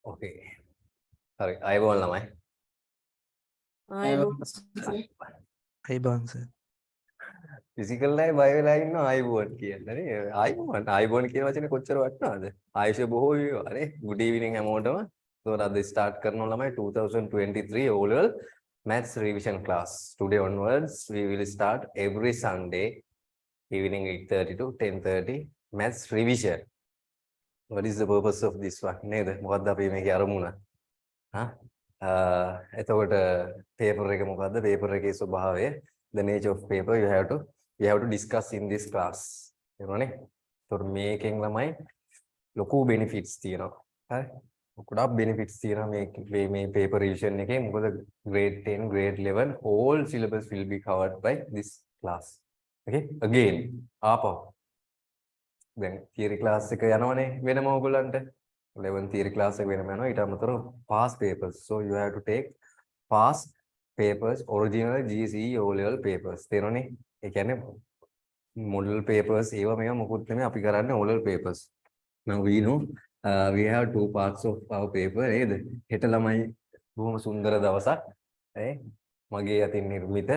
Okay. Sorry, I won't lamai. අයිබෝන් sir. Physical life බය වෙලා ඉන්නවා I won't කියන්නේ නේ. I won't කියන වචනේ කොච්චර වටිනවද? ආයුෂ බොහෝ වේවා නේ. Good evening හැමෝටම. So අද start කරනවා ළමයි 2023 O level maths revision class. Today onwards we will start every Sunday evening 8:30 to 10:30 maths revision. What is the purpose of this one? නේද? මොකක්ද අපි මේකේ අරමුණ? එතකොට paper එක මොකද්ද? paper එකේ ස්වභාවය, the nature of paper we have to discuss in this class. එනවනේ. එතකොට මේකෙන් ළමයි ලොකු benefits තියෙනවා. හරි? ගොඩාක් benefits තියෙනවා මේ paper revision එකේ. මොකද grade 10, grade 11 all syllabus will be covered by this class. Okay? Again, ආපහු දැන් theory class එක යනවනේ වෙනම ඕගොල්ලන්ට 11 theory class එක වෙනම යනවා ඊට අමතරව past papers so you have to take past papers original GCE O level papers තේරෙනවනේ ඒ කියන්නේ model papers ඒවා මේවා මොකුත් නෙමෙයි අපි කරන්නේ O level papers now we know we have two parts of our paper නේද හෙට ළමයි බොහොම සුන්දර දවසක් මගේ අතින් නිර්මිත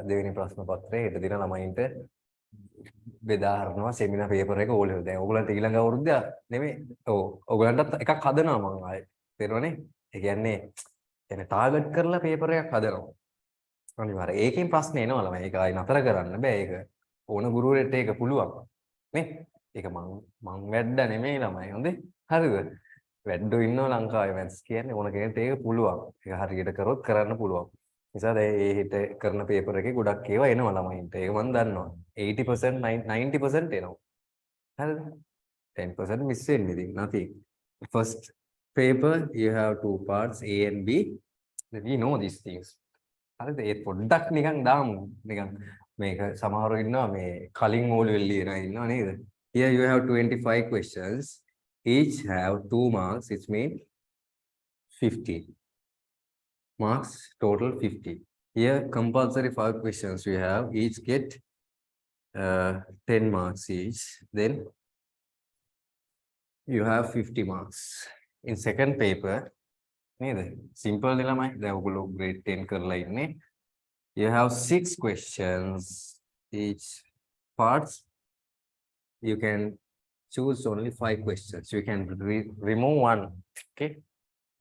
දෙවෙනි ප්‍රශ්න පත්‍රය හෙට දින ළමයින්ට බෙදා හරිනවා සෙමිනාර් පේපර් එක ඕල් වෙනවා. දැන් ඕගොල්ලන්ට ඊළඟ අවුරුද්ද නෙමෙයි. ඔව්. ඕගොල්ලන්ටත් එකක් හදනවා මම ආයේ. තේරුණානේ? ඒ කියන්නේ ටාගට් කරලා පේපර් එකක් හදනවා. අනිවාර්යයෙන්. ඒකෙන් ප්‍රශ්නේ එනවා ළමයි. ඒක ආයේ නතර කරන්න බෑ ඒක. ඕන ගුරුවරයෙක්ට ඒක පුළුවන්. නේ? ඒක මං වැඩ නෙමෙයි ළමයි. හොඳේ? හරිද? වැඩෝ ඉන්නවා ලංකාවේ මැත්ස් කියන්නේ ඕන කෙනෙක්ට ඒක පුළුවන්. ඒක හරියට කරොත් කරන්න පුළුවන්. නිසා දැන් ඒ හිට කරන පේපර් එකේ ගොඩක් ඒවා එනවා ළමයින්ට. ඒක මම දන්නවා. 80% 90% එනවා. හරිද? 10% මිස් වෙන්නේ ඉතින් nothing. First paper you have two parts A and B. We know these things. හරිද? ඒ පොඩ්ඩක් නිකන් දාමු. නිකන් මේක සමහරව ඉන්නවා මේ කලින් ඕලෙවල් ලියන අය ඉන්නවා නේද? Here you have 25 questions. Each have 2 marks. It means 50. Marks total 50. Here compulsory 5 questions we have, each get 10 marks each. Then you have 50 marks. In second paper, simple dilemma, grade 10 කරලා ඉන්නේ. You have 6 questions each parts. You can choose only 5 questions. You can remove one. Okay,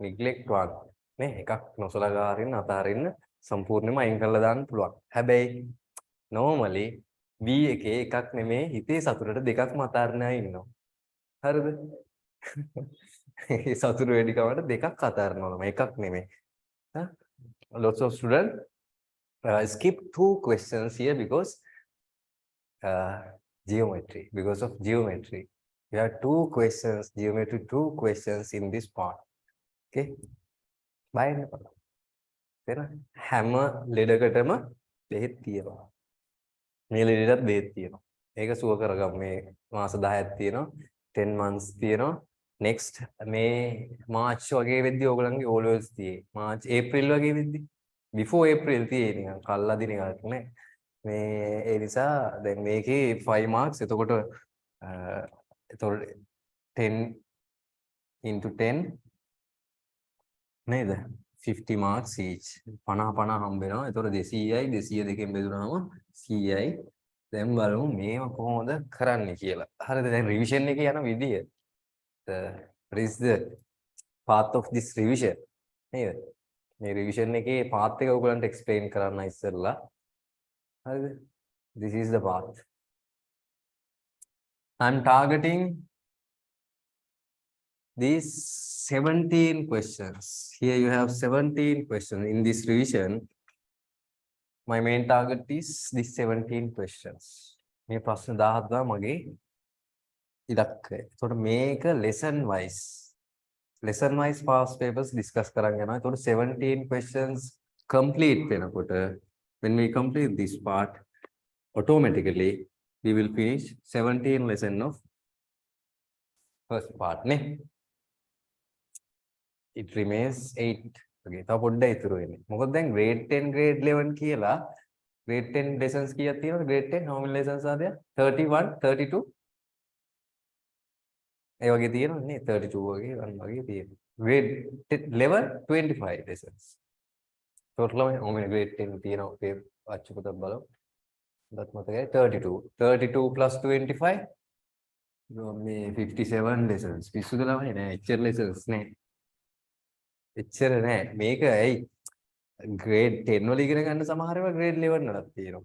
neglect one. නේ එකක් නොසලකා හරින්න අතහරින්න සම්පූර්ණයෙන්ම අයින් කරලා දාන්න පුළුවන්. හැබැයි normally B එකේ එකක් නෙමේ හිතේ සතුටට දෙකක්ම අතහරින්න අය ඉන්නවා. හරිද? ඒ සතුට වැඩි කමකට දෙකක් අතහරිනවා එකක් නෙමේ. Lots of students skip 2 questions here because geometry. Because of geometry. You have 2 questions, geometry 2 questions in this part. Okay? බයන්න එපා. තේරෙනවද? හැම ලෙඩකටම බෙහෙත් තියෙනවා. මේ ලෙඩේටත් බෙහෙත් තියෙනවා. ඒක සුව කරගමු. මේ මාස 10ක් තියෙනවා. 10 months තියෙනවා. next මේ මාර්ච් වගේ වෙද්දි ඕගලන්ගේ O levels තියෙයි. මාර්ච් ඒප්‍රිල් වගේ වෙද්දි before April තියෙයි නිකන් කල්ලාදි නිකන් නේ. මේ ඒ නිසා දැන් මේකේ 5 marks එතකොට 10 into 10 නේද 50 marks each 50 හම්බ වෙනවා. ඒතකොට 200යි 200 දෙකෙන් බෙදුනහම 100යි. දැන් බලමු මේව කොහොමද කරන්නේ කියලා. හරිද? දැන් රිවිෂන් එකේ යන විදිය. What is the path of this revision? නේද? මේ රිවිෂන් එකේ path එක ඔයගලන්ට explain කරන්න ඉස්සෙල්ලා. හරිද? This is the path. I'm targeting these 17 questions. Here you have 17 questions in this revision. My main target is these 17 questions. මේ ප්‍රශ්න 17 තමයි මගේ ඉලක්කය. ඒතකොට මේක lesson wise past papers discuss කරන් යනවා. ඒතකොට 17 questions complete වෙනකොට when we complete this part automatically we will finish 17 lesson of first part නේ. It remains 8. Okay, තව පොඩ්ඩක් ඉතුරු වෙන්නේ. මොකද දැන් grade 10 grade 11 කියලා grade 10 lessons කීයක් තියෙනවද? grade 10 how many lessons are there? 31, 32. ඒ වගේ තියෙනවා නේ 32 වගේ වගේ තියෙනවා. grade 11 25 lessons. total how many grade 10 තියෙනවා අපේ අච්චු පොතක් බලමු. දත් මතකයි 32. 32 plus 25 මේ 57 lessons. පිස්සුද ළමයි නෑ එච්චර lessons නෑ. එච්චර නෑ. මේක ඇයි grade 10 වල ඉගෙන ගන්න සමහර ඒවා grade 11 වලත් තියෙනවා.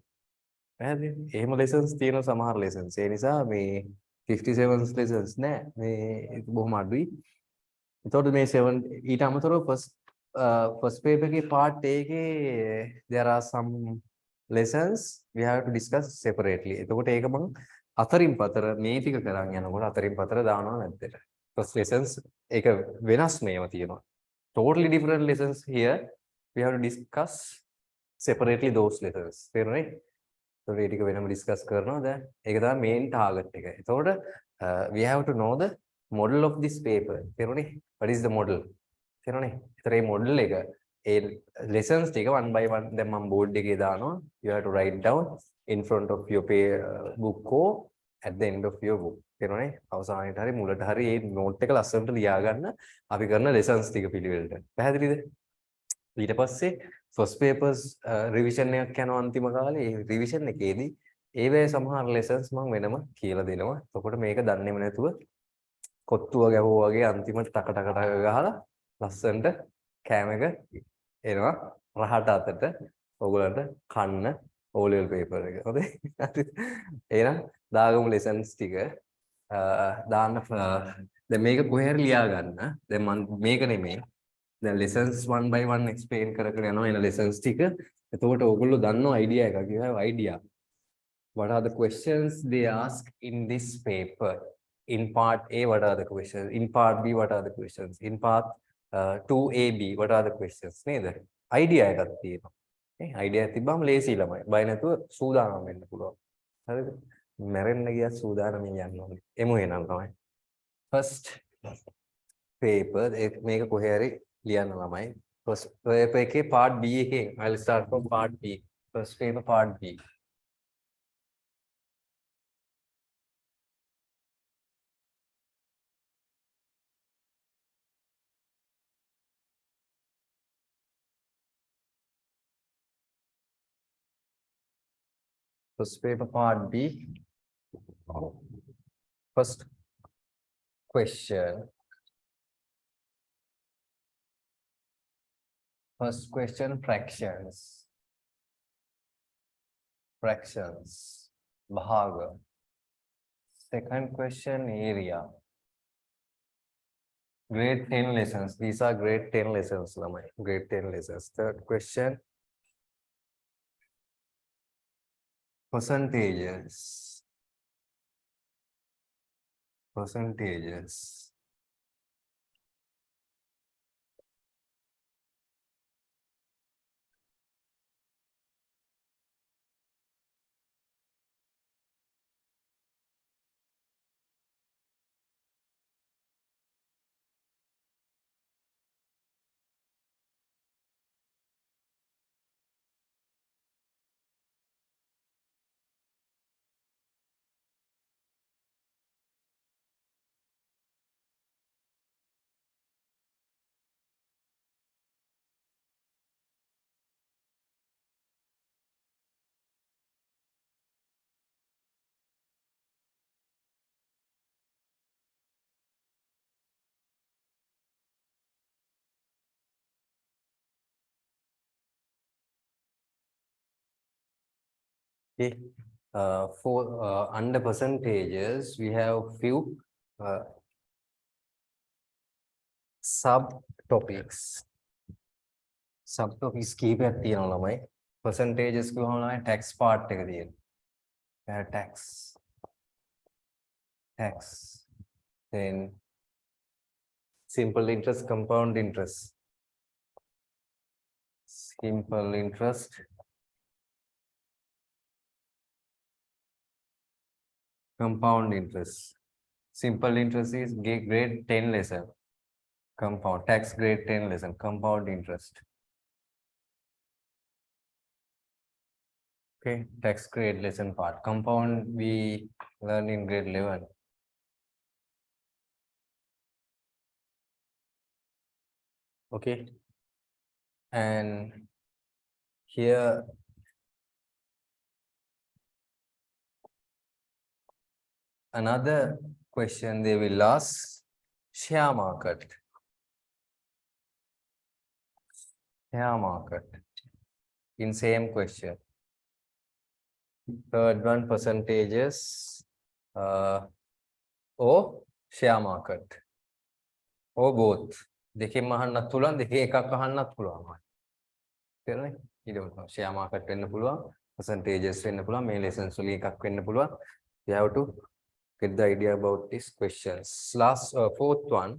පැහැදිලිද? එහෙම lessons තියෙනවා සමහර lessons. ඒ නිසා මේ 57 lessons නෑ. මේ බොහොම අඩුයි. එතකොට මේ 7 ඊට අමතරව first paper එකේ part A එකේ there are some lessons we have to discuss separately. එතකොට ඒක මම අතරින් පතර මේ ටික කරන් යනකොට අතරින් පතර දානවා නැද්දට. first lessons ඒක වෙනස් මේවා තියෙනවා. Totally different lessons here. We have to discuss separately those lessons. තේරුණේ? ඒතකොට මේ ටික වෙනම discuss කරනවා දැන්. ඒක තමයි main target එක. එතකොට we have to know the model of this paper. තේරුණේ? What is the model? තේරුණේ? ඒතර මේ model එක ඒ lessons ටික one by one දැන් මම board එකේ දානවා. You have to write down in front of your book or at the end of your book. තේරුණේ? අවසානයේට හරි මුලට හරි මේ note එක ලස්සනට ලියා ගන්න අපි කරන lessons ටික පිළිවෙලට. පැහැදිලිද? ඊට පස්සේ first papers revision එකක් යනවා අන්තිම කාලේ. ඒ revision එකේදී ඒවැය සමහර lessons මම වෙනම කියලා දෙනවා. එතකොට මේක දන්නේම නැතුව කොත්තුව ගැහුවා වගේ අන්තිමට ටක ටක ටක ගහලා ලස්සනට කෑම එක එනවා රහට අතට ඔයගලන්ට කන්න O level paper එක. හොඳයි. එහෙනම් දාගමු lessons ටික දාන්න දැන් මේක කොහේ හරි ලියා ගන්න. දැන් මම මේක නෙමෙයි. දැන් lessons one by one explain කර කර යනවා එන lessons ටික. එතකොට ඕගොල්ලෝ දන්නව idea එකක්. you have idea. What are the questions they ask in this paper? In part A, what are the questions? In part B, what are the questions? In part 2AB, what are the questions? නේද? idea එකක් තියෙනවා. නේ idea එක තිබ්බම ලේසි ළමයි. බය නැතුව සූදානම් වෙන්න පුළුවන්. හරිද? මැරෙන්න ගියත් සූදානම් යන්න ඕනේ. එමු එනම් තමයි. First paper මේක කොහේ හරි ලියන්න ළමයි. First paper එකේ part B එකෙන් I'll start from part B. First paper part B. First paper part B. First question. First question, fractions. Fractions. Bhaga. Second question, area. Grade 10 lessons. These are grade 10 lessons, lamai. Grade 10 lessons. Third question. Percentages. Percentages. Okay. For under percentages, we have few subtopics. Subtopics කීපයක් තියෙනවා ළමයි. Percentages කියවම ළමයි tax part එක තියෙනවා. Tax. Then simple interest, compound interest. Simple interest. Compound interest. Simple interest is grade 10 lesson. Compound tax grade 10 lesson. Compound interest. Okay, tax grade lesson part. Compound we learn in grade 11. Okay, and here another question they will ask: share market. Share market in same question. Third one, percentages or share market or both. දෙකෙන්ම අහන්නත් පුළුවන්, දෙකේ එකක් අහන්නත් පුළුවන්. තේරුණේ? ඊට පස්සේ share market වෙන්න පුළුවන්, percentages වෙන්න පුළුවන්, මේ lessons වලින් එකක් වෙන්න පුළුවන්. You have to get the idea about these questions. Last fourth one,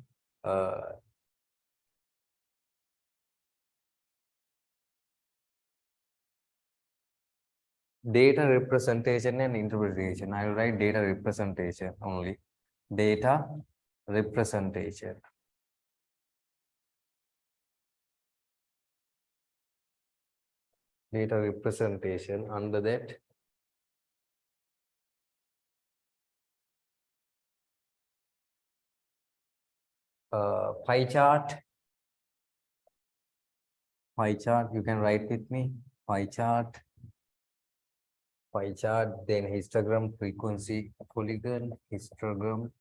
data representation and interpretation. I will write data representation only. Data representation. Data representation. Under that, pie chart. Pie chart. You can write with me. Pie chart. Pie chart. Then histogram, frequency, polygon, histogram,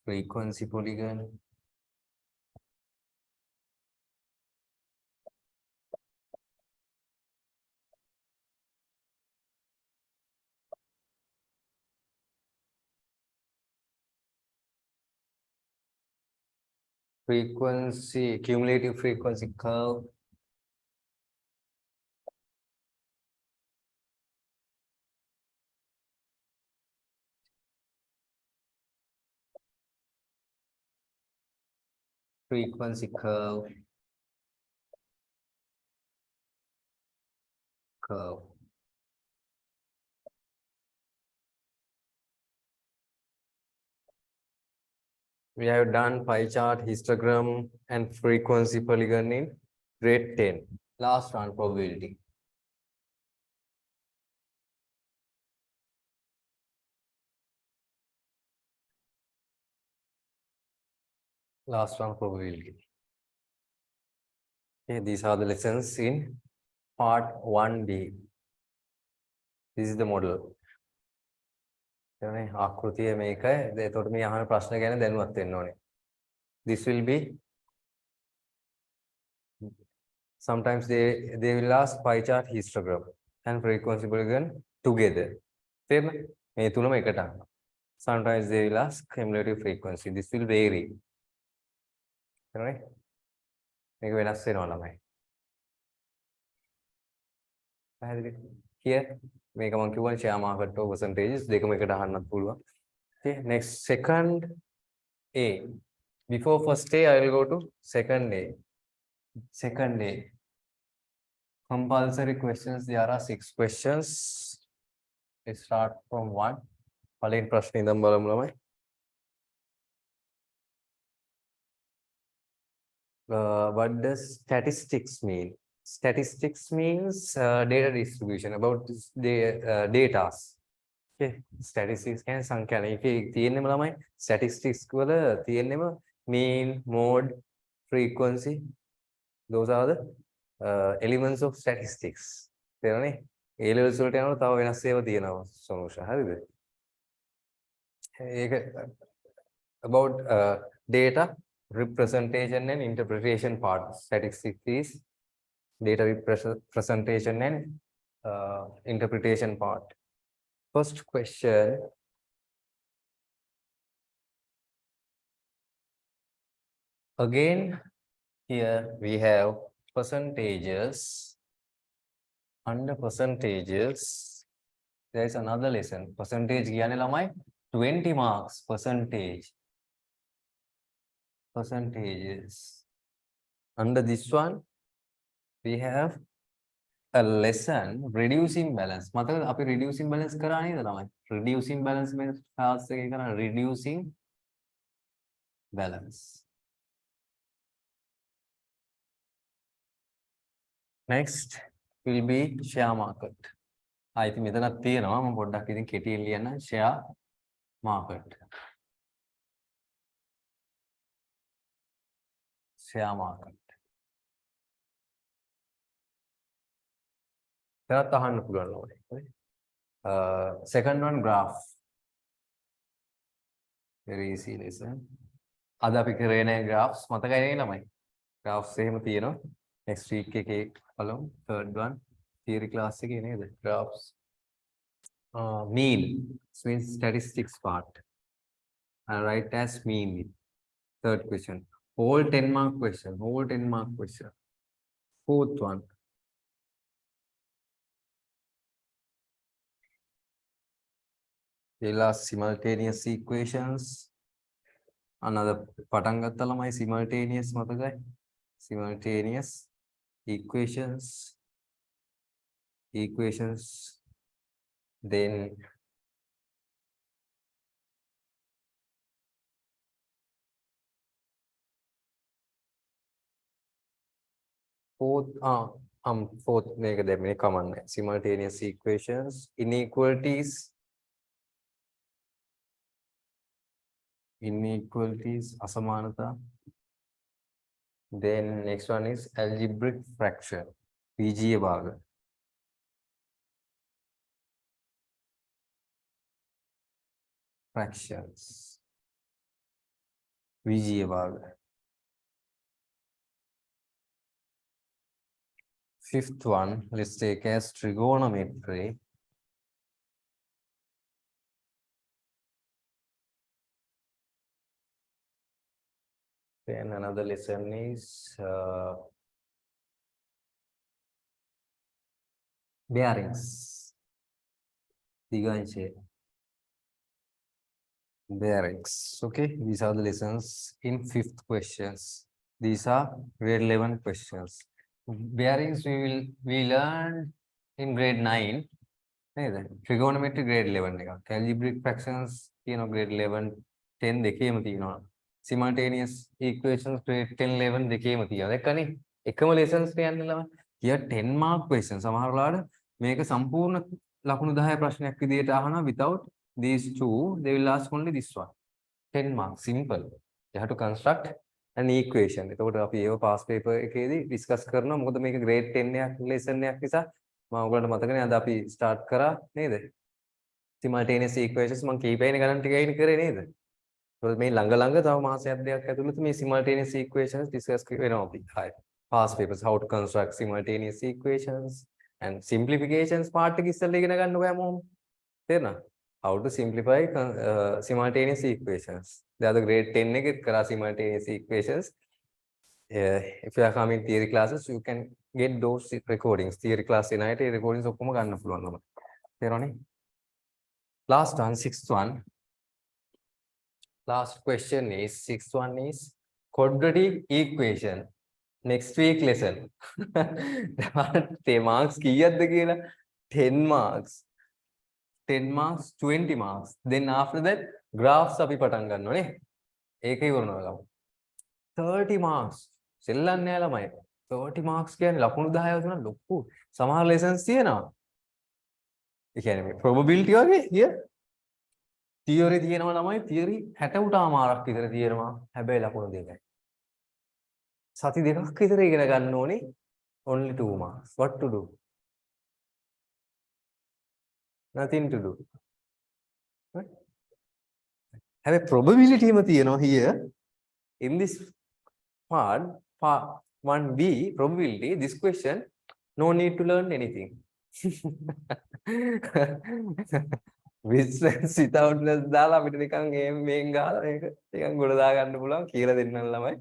frequency, polygon. Frequency, cumulative frequency curve. Frequency curve. Curve. We have done pie chart, histogram, and frequency polygon in grade 10. Last one, probability. Last one, probability. Okay, these are the lessons in part 1D. This is the model. ආකෘතිය මේකයි. එතකොට මේ අහන ප්‍රශ්න ගැන දැනුවත් වෙන්න ඕනේ. This will be sometimes they will ask pie chart, histogram and frequency polygon together. තේරෙනවද? මේ තුනම එකට අහනවා. Sometimes they will ask cumulative frequency. This will vary. තේරුණේ? මේක වෙනස් වෙනවා ළමයි. පැහැදිලිද? Here මේක මම කියවන share market or percentages දෙකම එකට අහන්නත් පුළුවන්. Okay, next second A. Before first A, I will go to second A. Second A. Compulsory questions. There are 6 questions. Let's start from 1. පළවෙනි ප්‍රශ්නේ ඉඳන් බලමු ළමයි. What does statistics mean? Statistics means data distribution about the data. Okay, statistics කියන්නේ සංඛ්‍යාන. ඒකේ තියෙන්නේම ළමයි statistics වල තියෙන්නේම mean, mode, frequency. Those are the elements of statistics. තේරුණේ? A levels වලට යනකොට තව වෙනස් ඒවා තියෙනවා solution. හරිද? ඒක about data representation and interpretation part. Statistics is data representation and interpretation part. First question. Again, here we have percentages. Under percentages, there is another lesson. Percentage කියන්නේ ළමයි 20 marks. Percentage. Percentages. Under this one, we have a lesson reducing balance. मतलब අපි reducing balance කරා නේද ළමයි? Reducing balance means class එකේ කරා reducing balance. Next will be share market. ඉතින් මෙතනක් තියෙනවා මම පොඩ්ඩක් ඉතින් කෙටියෙන් ලියන්න share market. share market. That's second one, graph. Very easy lesson. Ada අපි කරේ නැහැ graphs මතකයි නේ ළමයි. Graphs එහෙම තියෙනවා. Next week එකේ බලමු. Third one theory class එකේ නේද? Graphs. Mean means statistics part. I write as mean. Third question. Whole 10-mark question. Whole 10-mark question. Fourth one. They last simultaneous equations. Another පටන් ගත්තා ළමයි simultaneous මතකයි? Simultaneous equations. Then fourth මේක දෙන්නේ common නැහැ. Simultaneous equations, inequalities, asamanata. Then next one is algebraic fraction, PGA bhaga. Fractions, PGA bhaga. Fifth one, let's take as trigonometry. Then another lesson is bearings. Bearings. Okay, these are the lessons in fifth questions. These are grade 11 questions. Bearings we learned in grade 9. Trigonometry grade 11. Algebraic fractions, grade 11, 10 දෙකේම තියෙනවා. Simultaneous equations grade 10, 11 දෙකේම තියෙනවා. දැක්කනේ? එකම lessons යන්නේ ළම. කිය 10 mark question. සමහර වෙලාවට මේක සම්පූර්ණ ලකුණු 10 ප්‍රශ්නයක් විදියට අහනවා without these two. They will ask only this one. 10 marks. Simple. You have to construct an equation. එතකොට අපි ඒව pass paper එකේදී discuss කරනවා. මොකද මේක grade 10 එකක් lesson එකක් නිසා මම ඔයගලන්ට මතකනේ අද අපි start කරා නේද? Simultaneous equations මම කීපයනේ ගණන් ටිකයිනේ කරේ නේද? ඒකත් මේ ළඟ තව මාසයක් දෙකක් ඇතුළත මේ simultaneous equations discuss වෙනවා අපි. හරි. Past papers, how to construct simultaneous equations and simplifications part එක ඉස්සෙල්ලා ඉගෙන ගන්න ඔයා මොහොම. තේරෙනවද? How to simplify simultaneous equations. The other grade 10 එකේ කරා simultaneous equations. If you are coming theory classes, you can get those recordings. Theory class එනයිට A recordings ඔක්කොම ගන්න පුළුවන් නම. තේරුණානේ? Last one, sixth one. Last question is, sixth one is quadratic equation. Next week lesson. 10 marks කීයක්ද කියලා? 10 marks. 10 marks, 20 marks. Then after that, graphs අපි පටන් ගන්නවා නේ. ඒක ඉවරනවා ගමු. 30 marks. සෙල්ලන්නේ නැහැ ළමයි. 30 marks කියන්නේ ලකුණු 10 වතුන ලොකු. සමහර lessons තියෙනවා. ඒ කියන්නේ මේ probability වගේ here theory තියෙනවා ළමයි. theory 60ට අමාරක් විතර තියෙනවා. හැබැයි ලකුණු දෙකයි. සති දෙකක් විතර ඉගෙන ගන්න ඕනේ. Only 2 marks. What to do? Nothing to do. Right? Have a probability here in this part 1b probability. This question, no need to learn anything. Business without දාලා අපිට නිකන් මේන් ගහලා මේක නිකන් ගොඩ දා ගන්න පුළුවන් කියලා දෙන්නම් ළමයි.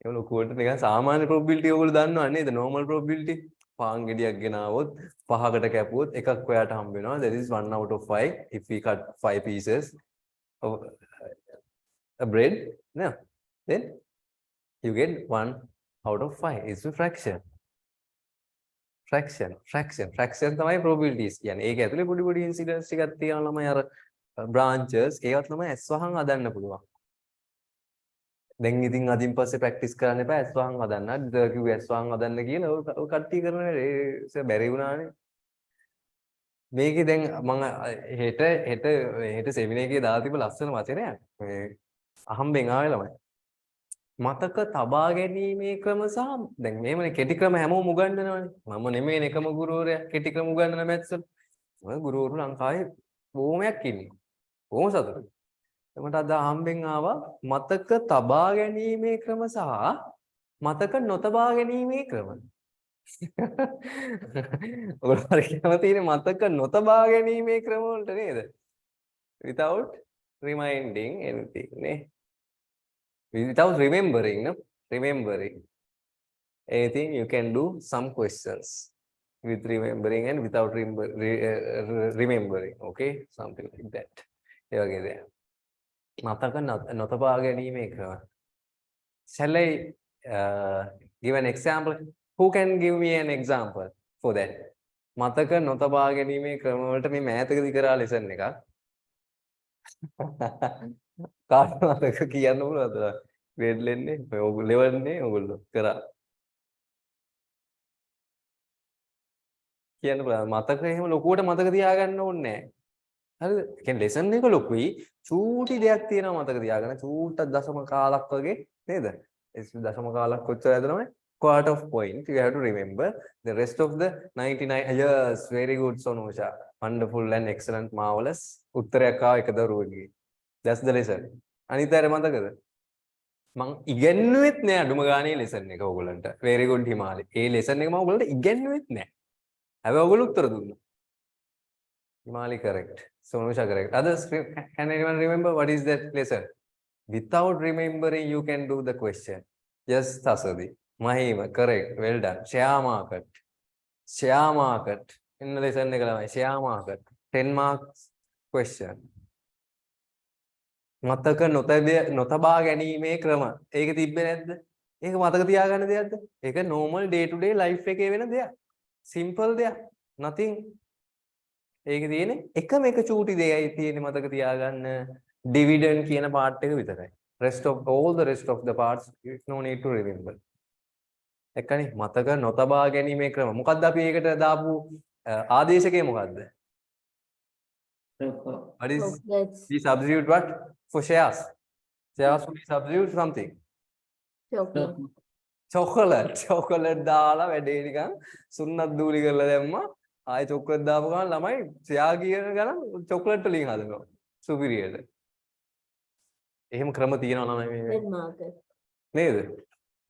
ඒක ලොකුවට නිකන් සාමාන්‍ය probability ඔයගොල්ලෝ දන්නව නේද? Normal probability. පාන් ගෙඩියක් ගෙනාවොත් 5කට කැපුවොත් එකක් ඔයාට හම්බ වෙනවා. That is 1 out of 5 if we cut 5 pieces of a bread. No. Then you get 1 out of 5. It's a fraction. Fraction තමයි probabilities කියන්නේ. ඒක ඇතුලේ පොඩි incidents ටිකක් තියෙනවා ළමයි අර branches ඒවත් ළමයි S වහන් හදන්න පුළුවන්. දැන් ඉතින් අදින් පස්සේ ප්‍රැක්ටිස් කරන්න එපා S වහන් හදන්න. අද කිව්වේ S වහන් හදන්න කියලා ඔය කට්ටිය කරන්නේ ඒ බැරි වුණානේ. මේකේ දැන් මම හෙට සෙමිනාර් එකේ දාලා තිබ්බ ලස්සන වචනයක්. මේ අහම්බෙන් ආවේ ළමයි. මතක තබා ගැනීමේ ක්‍රම සහ දැන් මේවනේ කෙටි ක්‍රම හැමෝම උගන්වනවානේ. මම නෙමෙයි එකම ගුරුවරයා කෙටි ක්‍රම උගන්වන මැත්ස් වල. ඔය ගුරුවරු ලංකාවේ බොහොමයක් ඉන්නවා. බොහොම සතුටුයි. එතකොට අද හම්බෙන් ආවා මතක තබා ගැනීමේ ක්‍රම සහ මතක නොතබා ගැනීමේ ක්‍රම. ඔයාලා කැමතිනේ මතක නොතබා ගැනීමේ ක්‍රම වලට නේද? Without reminding anything නේ. Without remembering, no? Remembering anything, you can do some questions with remembering and without remembering. Okay, something like that. ඒ වගේ දෙයක්. මතක නොතබා ගැනීමේ ක්‍රම. Shall I give an example? Who can give me an example for that? මතක නොතබා ගැනීමේ ක්‍රම වලට මේ මෑතකදී කරා ලෙසන් එකක්. කාට මතක කියන්න පුළුවන්ද? ග්‍රේඩ් ලෙන්නේ ඔය ලෙවල් නේ ඔයගොල්ලෝ කරා. කියන්න පුළුවන්. මතක එහෙම ලොකුවට මතක තියාගන්න ඕනේ නැහැ. හරිද? ඒ කියන්නේ ලෙසන් එක ලොකුයි. චූටි දෙයක් තියෙනවා මතක තියාගන්න. චූට්ටක් දශම කාලක් වගේ නේද? ඒ දශම කාලක් කොච්චර ඇදනවද? Quarter of point. You have to remember the rest of the 99. Yes, very good, Sonusha. Wonderful and excellent, marvelous. උත්තරයක් ආව එක දරුවගේ. That's the lesson. අනිතරේ මතකද? මං ඉගෙනුවෙත් නෑ අඩුම ගානේ ලෙසන් එක ඔයගොල්ලන්ට. very good හිමාලි. ඒ ලෙසන් එක මම ඔයගොල්ලන්ට ඉගෙනුවෙත් නෑ. හැබැයි ඔයගොල්ලෝ උත්තර දුන්නා. Himali correct. Sonusha correct. Others, can anyone remember what is that lesson? Without remembering, you can do the question. Yes, Tasadi. Mahima, correct. Well done. Share market. Share market. In the lesson එක ළමයි share market. 10 marks question. මතක නොතබා ගැනීමේ ක්‍රම. ඒක තිබ්බේ නැද්ද? ඒක මතක තියාගන්න දෙයක්ද? ඒක normal day to day life එකේ වෙන දෙයක්. Simple දෙයක්. Nothing. ඒකේ තියෙන්නේ එකම එක චූටි දෙයයි තියෙන්නේ මතක තියාගන්න. Dividend කියන part එක විතරයි. All the rest of the parts, no need to remember. එකනේ මතක නොතබා ගැනීමේ ක්‍රම. මොකද්ද අපි ඒකට දාපු ආදේශකය මොකද්ද? What is we substitute what for shares? Shares we substitute something. Chocolate දාලා වැඩේ නිකන් සුන්නත් දූලි කරලා දැම්මා. ආයෙ chocolate දාපු ගමන් ළමයි share කියන ගණන් chocolate වලින් හදනවා. superior. එහෙම ක්‍රම තියෙනවා ළමයි මේ. නේද?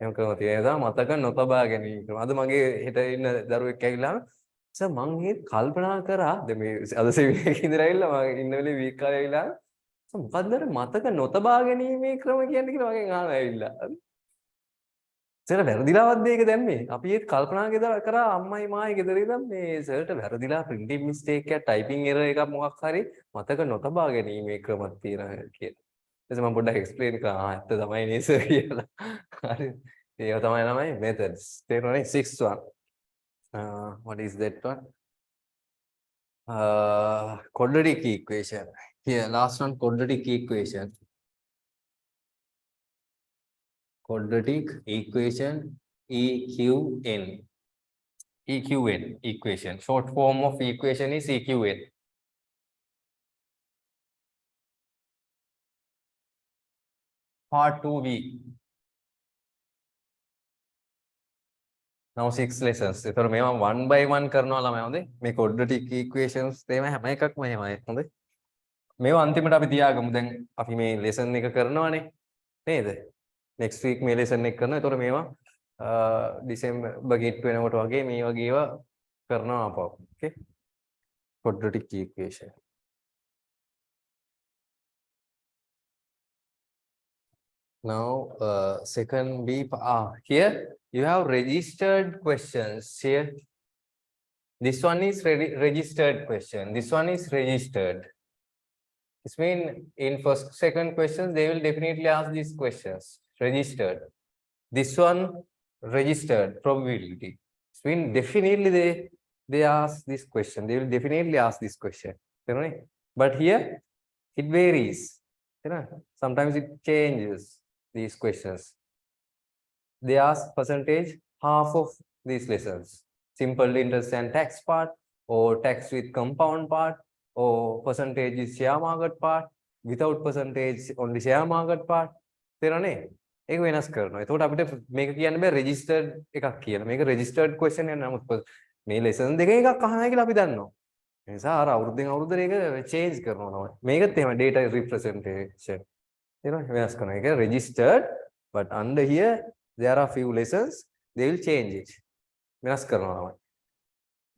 එහෙම ක්‍රම තියෙනවා මතක නොතබා ගැනීම ක්‍රම. අද මගේ හෙට ඉන්න දරුවෙක් ඇවිල්ලා සර් මං හිත කල්පනා කරා දැන් මේ අද සෙමිනාර් එකේ ඉඳලා ඇවිල්ලා මම ඉන්න වෙලේ වීක් කාලේ ඇවිල්ලා සර් මොකද්ද මතක නොතබා ගැනීමේ ක්‍රම කියන්නේ කියලා මගෙන් අහනවා ඇවිල්ලා. සර් වැරදිලාවක්ද ඒක දැම්මේ? අපි ඒත් කල්පනා කරා අම්මයි මායි ගෙදර ඉඳන් මේ සර්ට වැරදිලා printing mistake එකක් typing error එකක් මොකක් හරි මතක නොතබා ගැනීමේ ක්‍රමයක් තියෙනවා කියලා. ඊට මම පොඩ්ඩක් explain කරා ඇත්ත තමයි නේ සර් කියලා. හරි. ඒව තමයි ළමයි methods. තේරුණානේ 6th one. What is that one? Quadratic equation. Here, last one, quadratic equation. Quadratic equation, EQN. EQN equation. Short form of equation is EQN. Part 2B. Now 6 lessons. ඒතර මේවා 1 by 1 කරනවා ළමයි හොඳේ. මේ quadratic equations තේම හැම එකක්ම එහෙමයි හොඳේ. මේවා අන්තිමට අපි තියාගමු. දැන් අපි මේ lesson එක කරනවානේ. නේද? next week මේ lesson එක කරනවා. ඒතර මේවා December git වෙනකොට වගේ මේ වගේ ඒවා කරනවා අපව. Okay? Quadratic equation. Now second B here you have registered questions here. This one is registered question. This one is registered. This means in first second questions they will definitely ask these questions. Registered. This one registered probability. This means definitely they ask this question. They will definitely ask this question. You know? But here it varies. You know? Sometimes it changes these questions. They ask percentage half of these lessons. Simple interest and tax part, or tax with compound part, or percentage is share market part, without percentage only share market part. තේරෙන්නේ? ඒක වෙනස් කරනවා. එතකොට අපිට මේක කියන්න බෑ registered එකක් කියලා. මේක registered question එක නමුත් මේ lesson දෙකේ එකක් අහනවා කියලා අපි දන්නවා. ඒ නිසා අර අවුරුද්දෙන් අවුරුද්දට ඒක change කරනවා තමයි. මේකත් එහෙම data representation. තේරෙනවද? වෙනස් කරනවා. ඒක registered but under here there are few lessons they will change it. වෙනස් කරනවා තමයි.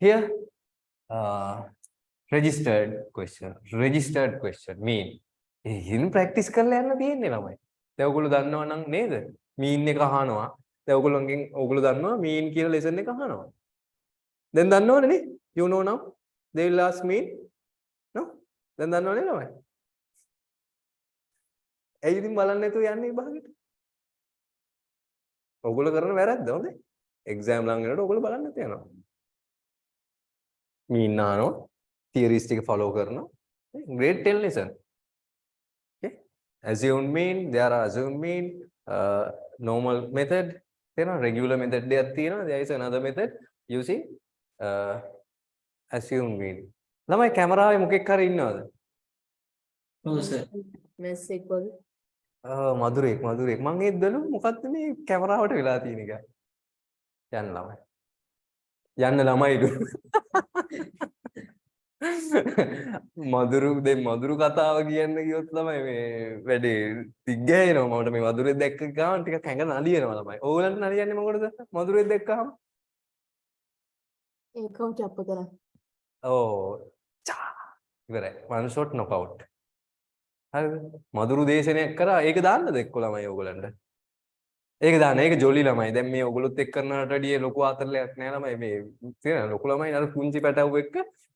Here registered question mean එහෙන් practice කරලා යන්න තියෙන්නේ ළමයි. දැන් ඔයගොල්ලෝ දන්නවා නම් නේද? mean එක අහනවා. දැන් ඔයගොල්ලෝ දන්නවා mean කියලා lesson එක අහනවා. දැන් දන්නවනේ නේ? You know now? They will ask mean. No? දැන් දන්නවනේ ළමයි. ඇයි ඉතින් බලන්න නැතුව යන්නේ විභාගෙට? ඔයගොල්ලෝ කරන වැරද්ද හොඳේ. exam ලඟ වෙනකොට ඔයගොල්ලෝ බලන්න නැතුව යනවා. mean අහනවා. theories ටික follow කරනවා. grade 10 lesson. Okay? Assumed mean, there are assumed mean, normal method, regular method දෙයක් තියෙනවා. There is another method using assumed mean. ළමයි කැමරාවේ මොකෙක් හරි ඉන්නවද? ඔව් සර්. මැස් එක්වල මధుරෙක් මං ඒද්දලු මොකද්ද මේ කැමරාවට වෙලා තියෙන එක? යන්න ළමයි. යන්න ළමයිලු. මధుරු කතාව කියන්න ගියොත් ළමයි මේ වැඩේ දිග්ගෑයනවා. මට මේ මధుරෙක් දැක්ක ගමන් ටිකක් හැඟ නලියනවා ළමයි. ඕගලන්ට නලියන්නේ මොකටද? මధుරෙක් දැක්කහම ඒකම චප්ප කරා. ඉවරයි. one shot knockout. හරිද? මధుරු දේශනයක් කරා. ඒක දාන්නද එක්ක ළමයි ඕගලන්ට? ඒක දාන්න. ඒක ජොලි ළමයි. දැන් මේ ඔයගොල්ලොත් එක්ක කරනවට වැඩිය ලොකු ආතරලයක් නෑ ළමයි. මේ තේරෙනවද? ලොකු ළමයි අර පුංචි පැටවු එක්ක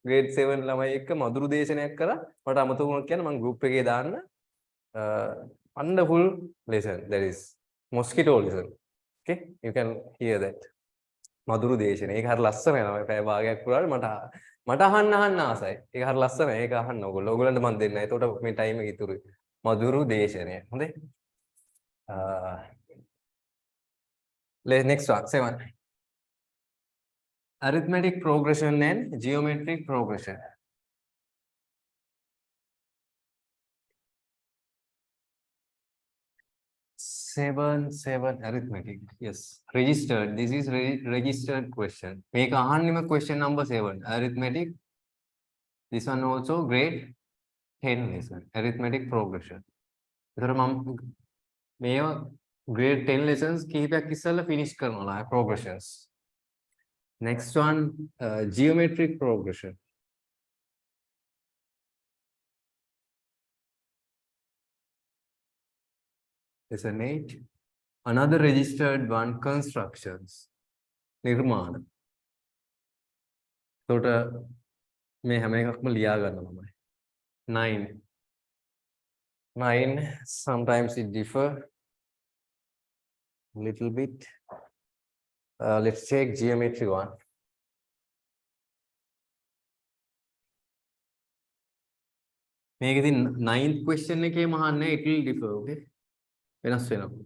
grade 7 ළමයි එක්ක මధుරු දේශනයක් කරා. මට අමතක වුණා කියන්න මම group එකේ දාන්න. Wonderful lesson. That is mosquito lesson. Okay? You can hear that. මధුරු දේශනය. ඒක හරිය ලස්සනයි ළමයි. පැය භාගයක් පුරාට මට අහන්න ආසයි. ඒක හරිය ලස්සනයි. ඒක අහන්න ඕගොල්ලෝ. ඕගොල්ලන්ට මම දෙන්නම්. එතකොට මේ ටයිම් එක ඉතුරුයි. මధుරු දේශනය. හොඳයි. Next one, 7. Arithmetic progression and geometric progression. Seven arithmetic. Yes, registered. This is registered question. Make a hand question number 7. Arithmetic. This one also grade 10 lesson. Arithmetic progression. Grade 10 lessons කීපයක් ඉස්සෙල්ලා finish කරනවා progressions. Next one, geometric progression. Lesson 8. Another registered one, constructions. නිර්මාණ. එතකොට මේ හැම එකක්ම ලියා ගන්න ළමයි. 9. Sometimes it differ little bit. Let's take geometry one. මේකෙදි 9th question එකේ මහන්නේ it will differ, okay? වෙනස් වෙනවා.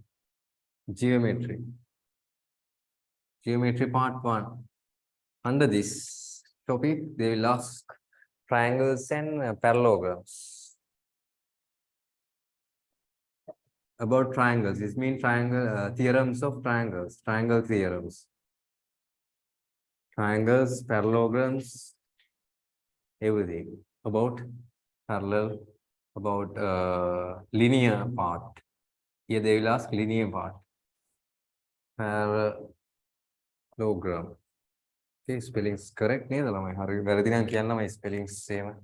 Geometry part 1. Under this topic they will ask triangles and parallelograms. About triangles, this means theorems of triangles, triangle theorems. Triangles, parallelograms, everything. About parallel, about linear part. Here they will ask linear part. Parallelogram. Okay, spellings correct. Spellings same.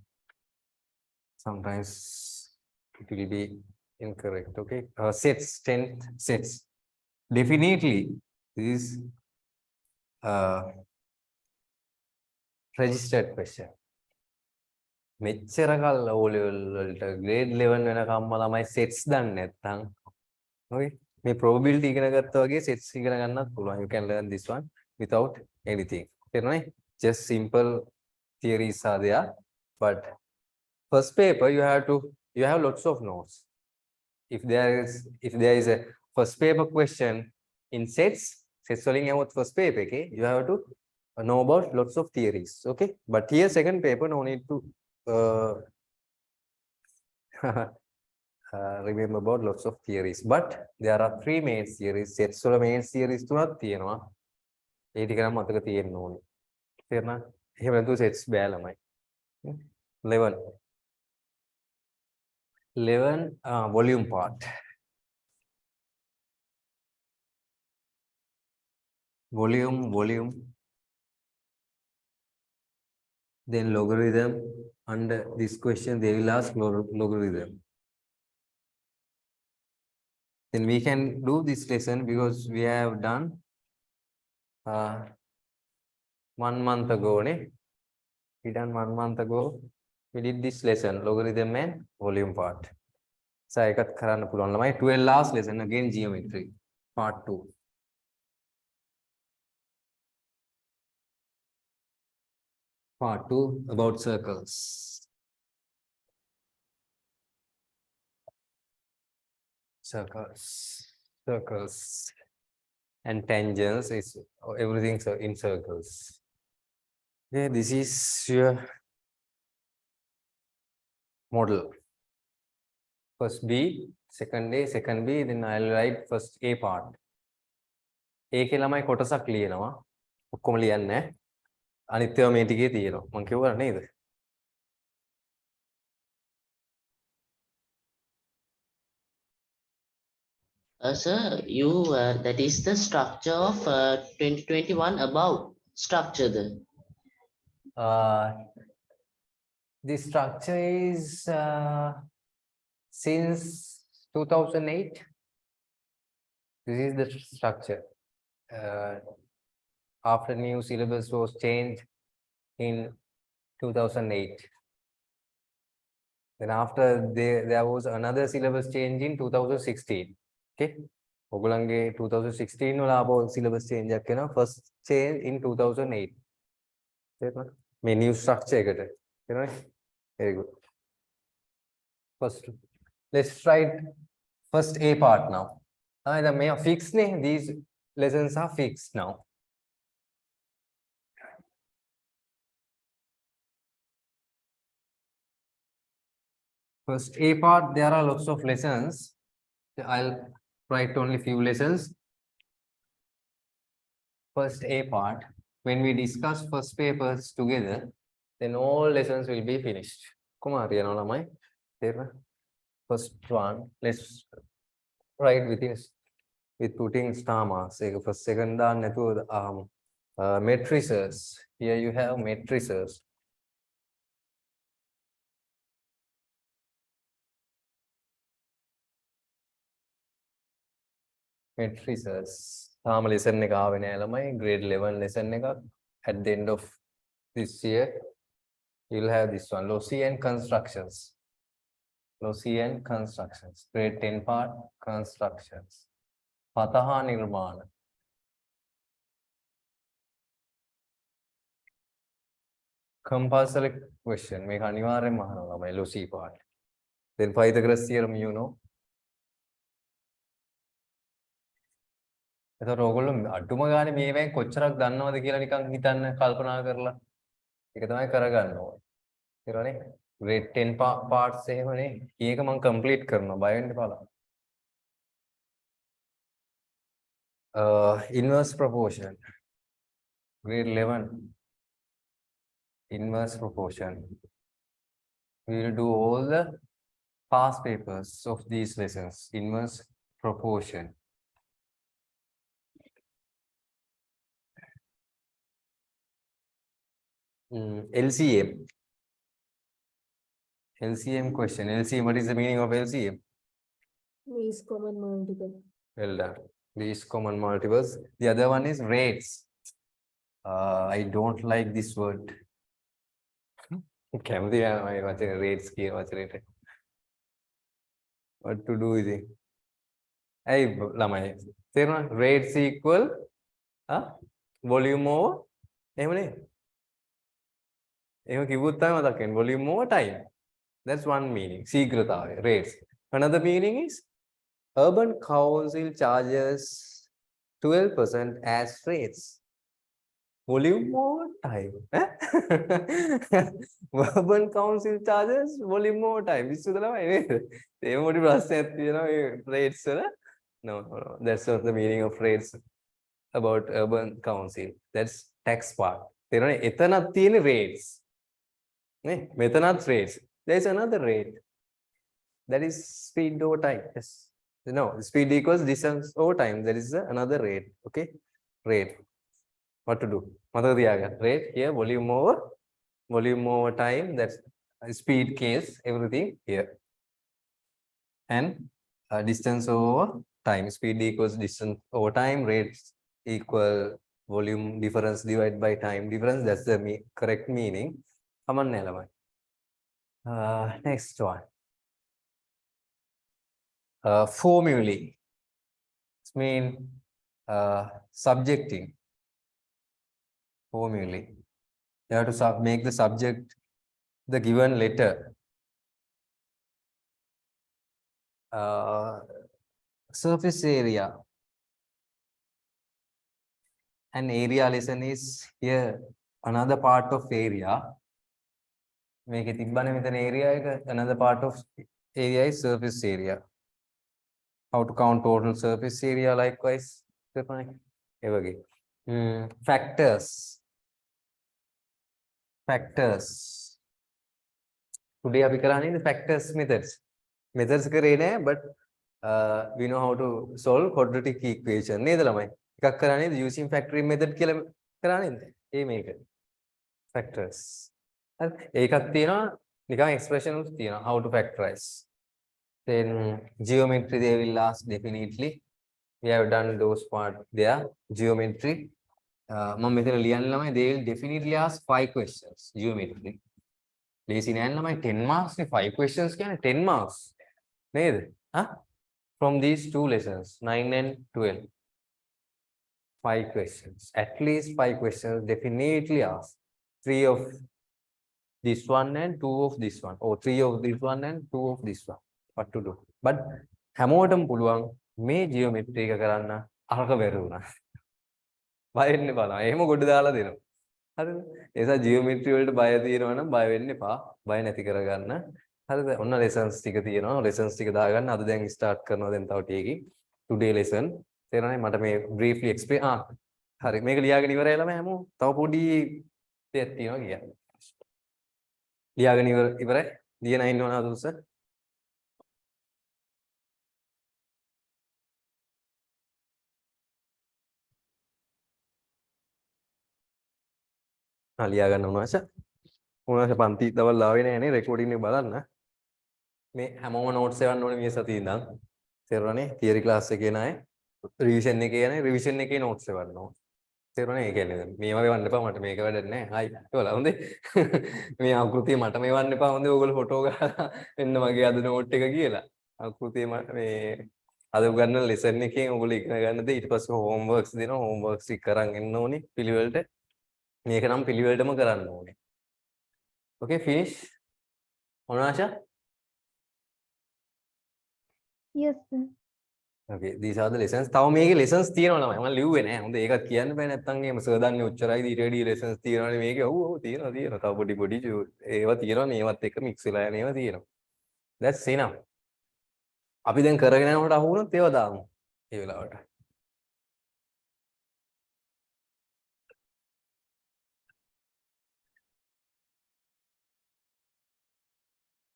Sometimes it will be incorrect. Okay, sets, 10 sets. Definitely this is registered question. මෙච්චර කල් O level වලට grade 11 වෙනකම්ම ළමයි sets දන්නේ නැත්නම් okay මේ probability ඉගෙන ගත්තා වගේ sets ඉගෙන ගන්නත් පුළුවන්. You can learn this one without anything. තේරුණානේ? Just simple theories are there, but first paper you have lots of notes. If there is a first paper question in sets වලින් යමුත් first paper එකේ you have to know about lots of theories. Okay, but here second paper no need to remember about lots of theories. But there are three main theories. Sets වල main theories තුනක් තියෙනවා. ඒ ටික නම් මතක තියෙන්න ඕනේ. තේරුණා? එහෙම නැතුව sets බෑ ළමයි. 11 volume part. Volume. Then logarithm. Under this question, they will ask logarithm. Then we can do this lesson because we have done 1 month ago. We done 1 month ago. We did this lesson, logarithm and volume part. So I got කරන්න පුළුවන් ළමයි 12 last lesson again geometry part 2. Part 2 about circles. Circles and tangents is everything in circles. Okay, this is your model. First B, second B, then I'll write first A part. ඒකේ ළමයි කොටසක් ලියනවා. ඔක්කොම ලියන්නේ නැහැ. අනිත්‍යව මේ ටිකේ තියෙනවා. මම කිව්වා නේද? Sir, that is the structure of 2021 above structure then. The structure is since 2008. This is the structure. After new syllabus was changed in 2008. Then after there was another syllabus change in 2016. Okay. ඔගොල්ලන්ගේ 2016 වල ආපහු syllabus change එකක් වෙනවා. First change in 2008. තේරුණා? මේ new structure එකට. තේරුණානේ? Very good. First, let's write first A part now. Then may fixed ne? These lessons are fixed now. First A part, there are lots of lessons. I'll write only few lessons. First A part, when we discuss first papers together, then all lessons will be finished. Come on, first one, let's write with putting star marks. First, second, matrices. Here you have matrices. Matrices. Lesson grade 11 lesson at the end of this year. You'll have this one, Loscian constructions. Loscian constructions. Grade 10 part, constructions. Pataha nirmana. Compulsory question. Make anivaryen mahanawa my Lossy part. Then Pythagoras theorem, you know. එතකොට ඕගොල්ලෝ අඩුම ගානේ මේවෙන් කොච්චරක් දන්නවද කියලා නිකන් හිතන්න කල්පනා කරලා ඒක තමයි කරගන්න ඕනේ. ඊළඟනේ grade 10 parts එහෙමනේ. කීයක මම complete කරනවා බය වෙන්න එපා. Inverse proportion. Grade 11. Inverse proportion. We will do all the past papers of these lessons. Inverse proportion. LCM. LCM question. LCM, what is the meaning of LCM? Least common multiple. Well done. Least common multiples. The other one is rates. I don't like this word. Rates. What to do with it? Hey, lamai. Rates equal volume over. Volume over time. That's one meaning. Seegrata rates. Another meaning is urban council charges 12% as rates. volume over time. Urban council charges volume over time. This is the rates. No, that's not the meaning of rates about urban council. That's tax part. There are rates. Rates. There is another rate. That is speed over time. Yes. No, speed equals distance over time. There is another rate. Okay. Rate. What to do? Rate here, volume over time. That's speed case, everything here. And distance over time. Speed equals distance over time. Rates equal volume difference divided by time difference. That's the correct meaning. Next one. Formulae. It means subjecting. Formulae. You have to make the subject the given letter. Surface area. And area lesson is here. Another part of area. Make it area. Another part of area is surface area. How to count total surface area likewise. Factors. Factors. Today we are the factors methods. Methods but we know how to solve quadratic equation. Using factoring method factors. Expression how to factorize. Then geometry they will ask definitely. We have done those part there. Geometry. They will definitely ask 5 questions. Geometry. Lazy 10 marks, 5 questions, 10 marks. From these 2 lessons, 9 and 12. 5 questions. At least 5 questions definitely ask. 3 of this one and 2 of this one. Or 3 of this one and 2 of this one. What to do? But hamotam puluwang me geometry ka karanna araka beruna. Bayenna bala. Ehema goddu dala denawa. Harida. Esa geometry වලට බය තියෙනවා නම් බය වෙන්න එපා. බය නැති කරගන්න. හරිද? ඔන්න lessons ටික තියෙනවා. Lessons ටික දාගන්න. අද දැන් start කරනවා දැන් තව ටිකකින්. Today lesson. තේරෙනවනේ මට මේ briefly explain හරි. මේක ලියාගෙන ඉවරයි ළමයි හැමෝම. තව පොඩි දෙයක් තියෙනවා කියන්න. ලියාගෙන ඉවරයි. ලියන ඉන්නවද උස? ලියා ගන්න උනාස පන්ති දවල් ආවේ නෑනේ රෙකෝඩින් එක බලන්න මේ හැමෝම නෝට්ස් එවන්න ඕනේ මේ සතියේ ඉඳන් තේරුණානේ තියරි ක්ලාස් එකේ නෑ රිවිෂන් එකේ යන්නේ රිවිෂන් එකේ නෝට්ස් එවන්න ඕනේ තේරුණානේ ඒ කියන්නේ මේවා එවන්න එපා මට මේක වැඩක් නෑ හයි ඒවලා හොඳේ මේ ආකෘතිය මට මෙවන්න එපා හොඳේ ඕගොල්ලෝ ෆොටෝ ගහලා එන්න මගේ අද නෝට් එක කියලා ආකෘතිය මේ අද උගන්නන ලෙසන් එකෙන් ඕගොල්ලෝ ඉගෙන ගන්නද ඊට පස්සේ හෝම්වර්ක්ස් දෙනවා හෝම්වර්ක්ස් ටික කරන් එන්න ඕනේ පිළිවෙලට මේක නම් පිළිවෙලටම කරන්න ඕනේ. Okay, finish. Onasha? Yes, sir. Okay, these are the lessons. තව මේකේ lessons තියෙනවා ළමයි. මම ලිව්වේ නෑ. හොඳ ඒකත් කියන්න බෑ නැත්තම් එහෙම සර් දන්නේ ඔච්චරයි ඊට වැඩි lessons තියෙනවානේ මේකේ. ඔව් තියෙනවා. තව පොඩි ඒවා තියෙනවානේ. ඒවත් එක්ක mix වෙලා යන ඒවා තියෙනවා. That's enough. අපි දැන් කරගෙන යනකොට අහු වුණොත් ඒවා දාමු. ඒ වෙලාවට.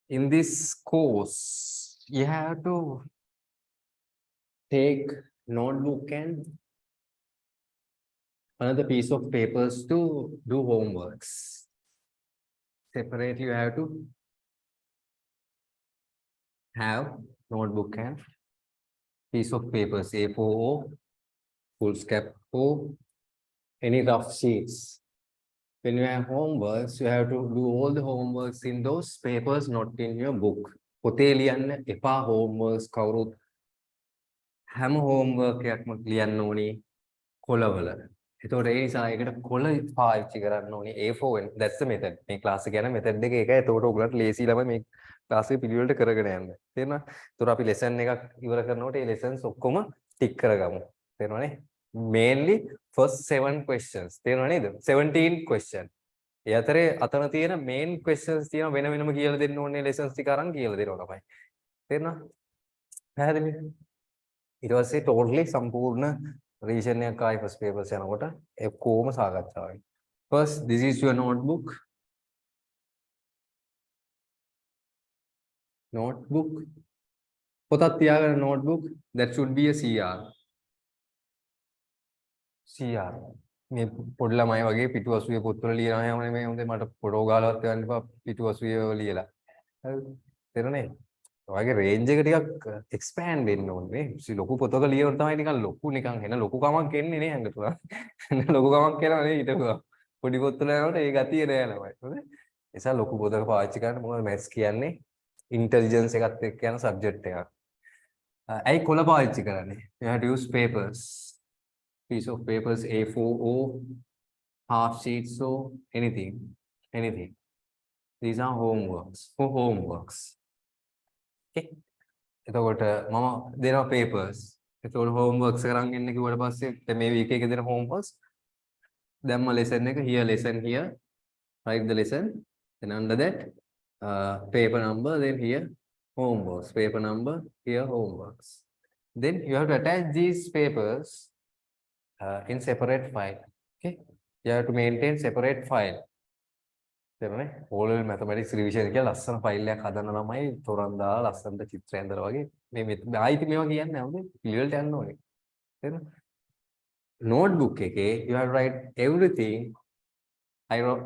In this course, you have to take notebook and another piece of papers to do homeworks. Separately, you have to have notebook and piece of papers, A4, foolscap O, any rough sheets. When you have homeworks, you have to do all the homeworks in those papers, not in your book. පොතේ ලියන්න එපා homeworks කවුරුත් හැම homework එකක්ම ලියන්න ඕනේ කොළවල. එතකොට ඒ නිසා ඒකට කොළ පාවිච්චි කරන්න ඕනේ A4 වෙන. That's the method. මේ class එක යන method එක ඒකයි. එතකොට ඔයගොල්ලන්ට ලේසි ළමයි මේ class එක පිළිවෙලට කරගෙන යන්න. තේරෙනවද? එතකොට අපි lesson එකක් ඉවර කරනකොට ඒ lessons ඔක්කොම tick කරගමු. තේරෙනවනේ? mainly first 7 questions තේරුණා නේද 17 question ඒ අතරේ අතන තියෙන main questions තියෙන වෙන වෙනම කියලා දෙන්න ඕනේ lessons ටික අරන් කියලා දෙනවා තමයි තේරුණා පැහැදිලිද ඊට පස්සේ totally සම්පූර්ණ revision එකක් ආයි first papers යනකොට ඒ කොහොම සාකච්ඡා වෙන්නේ first this is your notebook පොතක් තියාගන්න notebook that should be a CR මේ පොඩි ළමයි වගේ පිටු 80 පොත්වල ලියනවා යන්නේ මේ හොඳේ මට ෆොටෝ ගාලවත් ගන්න එපා පිටු 80 ලියලා හරිද තේරුණේ ඔයගේ රේන්ජ් එක ටිකක් එක්ස්පෑන්ඩ් වෙන්න ඕනේ නේ ලොකු පොතක ලියනකොට තමයි නිකන් ලොකු නිකන් එන ලොකු කමක් එන්නේ නේ හංග තුන ලොකු කමක් එනවා නේ ඊට පොඩි පොත්වල යනකොට ඒ ගතිය නෑ ළමයි හොඳේ නිසා ලොකු පොතක පාවිච්චි කරන්න මොකද මැත්ස් කියන්නේ ඉන්ටෙලිජන්ස් එකත් එක්ක යන සබ්ජෙක්ට් එකක් ඇයි කොළ පාවිච්චි කරන්නේ you have to use papers piece of papers A4 or half sheets or anything these are homeworks for homeworks okay එතකොට මම දෙනවා papers එතකොට homeworks කරන් ඉන්න කිව්වට පස්සේ දැන් මේ week එකේ දෙන homeworks දැම්ම lesson එක here lesson here write the lesson then under that paper number then here homeworks paper number here homeworks then you have to attach these papers in separate file okay you have to maintain separate file තේරුණේ all mathematics revision කියලා ලස්සන file එකක් හදන්න ළමයි තොරන් දාලා ලස්සනට චිත්‍ර ඇඳලා වගේ මේ ආයිත් මේවා කියන්නේ නැහැ පිළිවෙලට යන්න ඕනේ තේරුණා notebook එකේ you have to write everything I wrote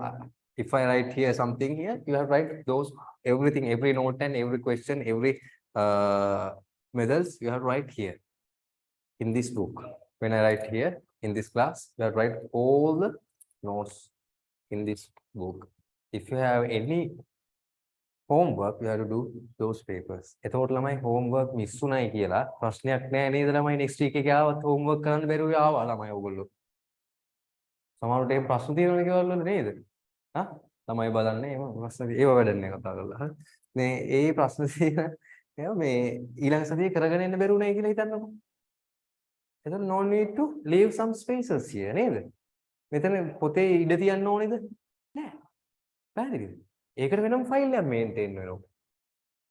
if I write here something here you have to write those everything every note and every question every methods you have to write here in this book when I write here in this class you have to write all the notes in this book if you have any homework you have to do those papers එතකොට ළමයි homework miss උනායි කියලා ප්‍රශ්නයක් නෑ නේද ළමයි next week එකේ ආවත් homework කරන්න බැරුව ආවා ළමයි ඕගොල්ලෝ සමහරවිට ඒ ප්‍රශ්න තියෙනවනේ කියලා වල නේද හා ළමයි බලන්නේ එහෙම ප්‍රශ්න ඒව වැඩන්නේ කතා කරලා හරි මේ ඒ ප්‍රශ්න තියෙන ඒවා මේ ඊළඟ සතියේ කරගෙන යන්න බැරුණයි කියලා හිතන්නකෝ එතන no need to leave some spaces here නේද මෙතන පොතේ ඉඩ තියන්න ඕනේද නෑ පැහැදිලිද ඒකට වෙනම ෆයිල් එකක් මේන්ටේන් වෙනවා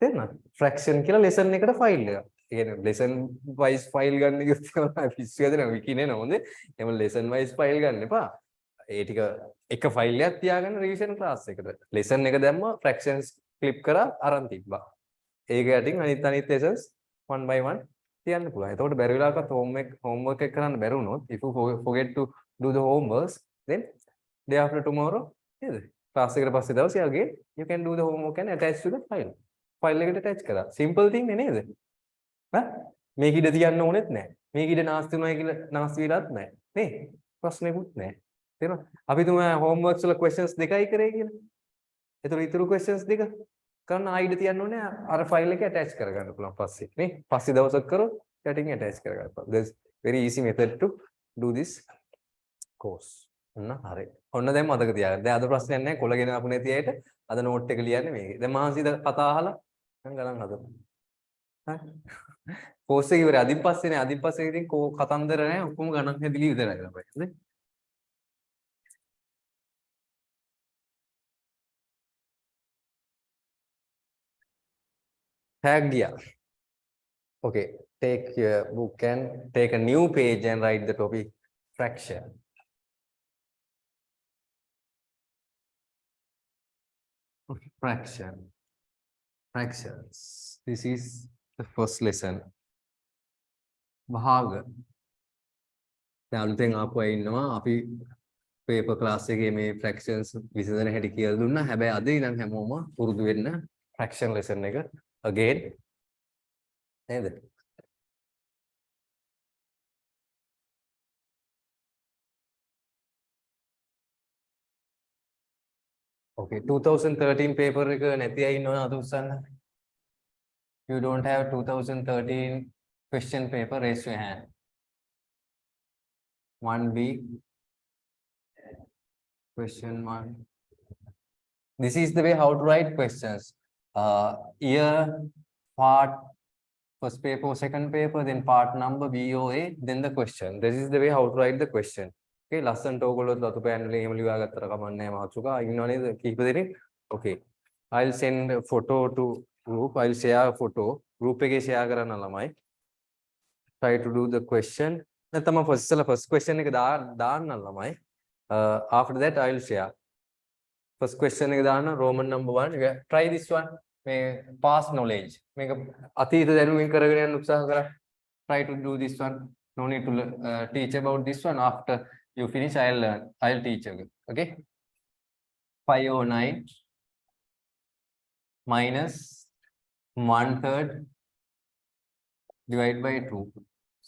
තේරුණාද fraction කියලා lesson එකට ෆයිල් එකක් ඒ කියන්නේ lesson wise ෆයිල් ගන්න එක තමයි පිස්සු හදනවා විකි නේ නෝද එහෙම lesson wise ෆයිල් ගන්න එපා ඒ ටික එක ෆයිල් එකක් තියාගන්න revision class එකට lesson එක දැම්ම fractions clip කරා අරන් තිබ්බා ඒක යටින් අනිත් lessons one by one තියන්න පුළුවන්. එතකොට බැරි වෙලාවකත් homework එක කරන්න බැරි වුණොත් if you forget to do the homeworks then day after tomorrow නේද? class එකට පස්සේ දවසේ again you can do the homework and attach to the file. file එකට attach කරා. simple thing නේද? හා? මේක ඉඩ තියන්න ඕනෙත් නැහැ. මේක ඉඩ නාස්ති වුණා කියලා නාස්ති වෙලත් නැහැ. නේ? ප්‍රශ්නෙකුත් නැහැ. තේරෙනවද? අපි තුමා homeworks වල questions දෙකයි කරේ කියලා. ඒතර ඊතුරු questions දෙක කරන්න ආයිඩ තියන්න ඕනේ අර ෆයිල් එක attach කරගන්න පුළුවන් පස්සේ නේ පස්සේ දවසක් කරොත් යටින් attach කරගන්න පුළුවන් there's very easy method to do this course ඔන්න හරි ඔන්න දැන් මතක තියාගන්න දැන් අද ප්‍රශ්නයක් නැහැ කොළගෙන ආපු නැති අයට අද නෝට් එක ලියන්නේ මේකේ දැන් මහන්සිද කතා අහලා දැන් ගණන් හදමු හරි course එක ඉවරයි අදින් පස්සේ ඉතින් කතන්දර නැහැ ඔක්කොම ගණන් හැදිලි විතරයි ළමයි හරි tag here okay take your book and take a new page and write the topic fraction fractions this is the first lesson භාග දැන් අලුතෙන් ආපු අය ඉන්නවා අපි paper class එකේ මේ fractions විසඳන හැටි කියලා දුන්නා හැබැයි අද ඉඳන් හැමෝම පුරුදු වෙන්න fraction lesson එක again නේද okay 2013 paper එක නැති අය ඉන්නවද අද උස්සන්න you don't have 2013 question paper raise your hand 1B question 1 this is the way how to write questions year part first paper or second paper, then part number, VOA, then the question. This is the way how to write the question. Okay, lesson to ඔයගොල්ලෝ ලතු පෑන් වලින් එහෙම ලියා ගත්තට කමක් නැහැ මාතෘකා. ඉන්නව නේද කීප දෙනෙක්? Okay. I'll send a photo to group. I'll share a photo. Group එකේ share කරන්න ළමයි. Try to do the question. නැත්නම් first question එක දාන්න ළමයි. After that I'll share. First question එක දාන්න Roman number 1. Try this one. මේ past knowledge. මේක අතීත දැනුමින් කරගෙන යන්න උත්සාහ කරා. Try to do this one. No need to teach about this one. After you finish, I'll learn. I'll teach you. Okay. 509 minus 1/3 divided by 2.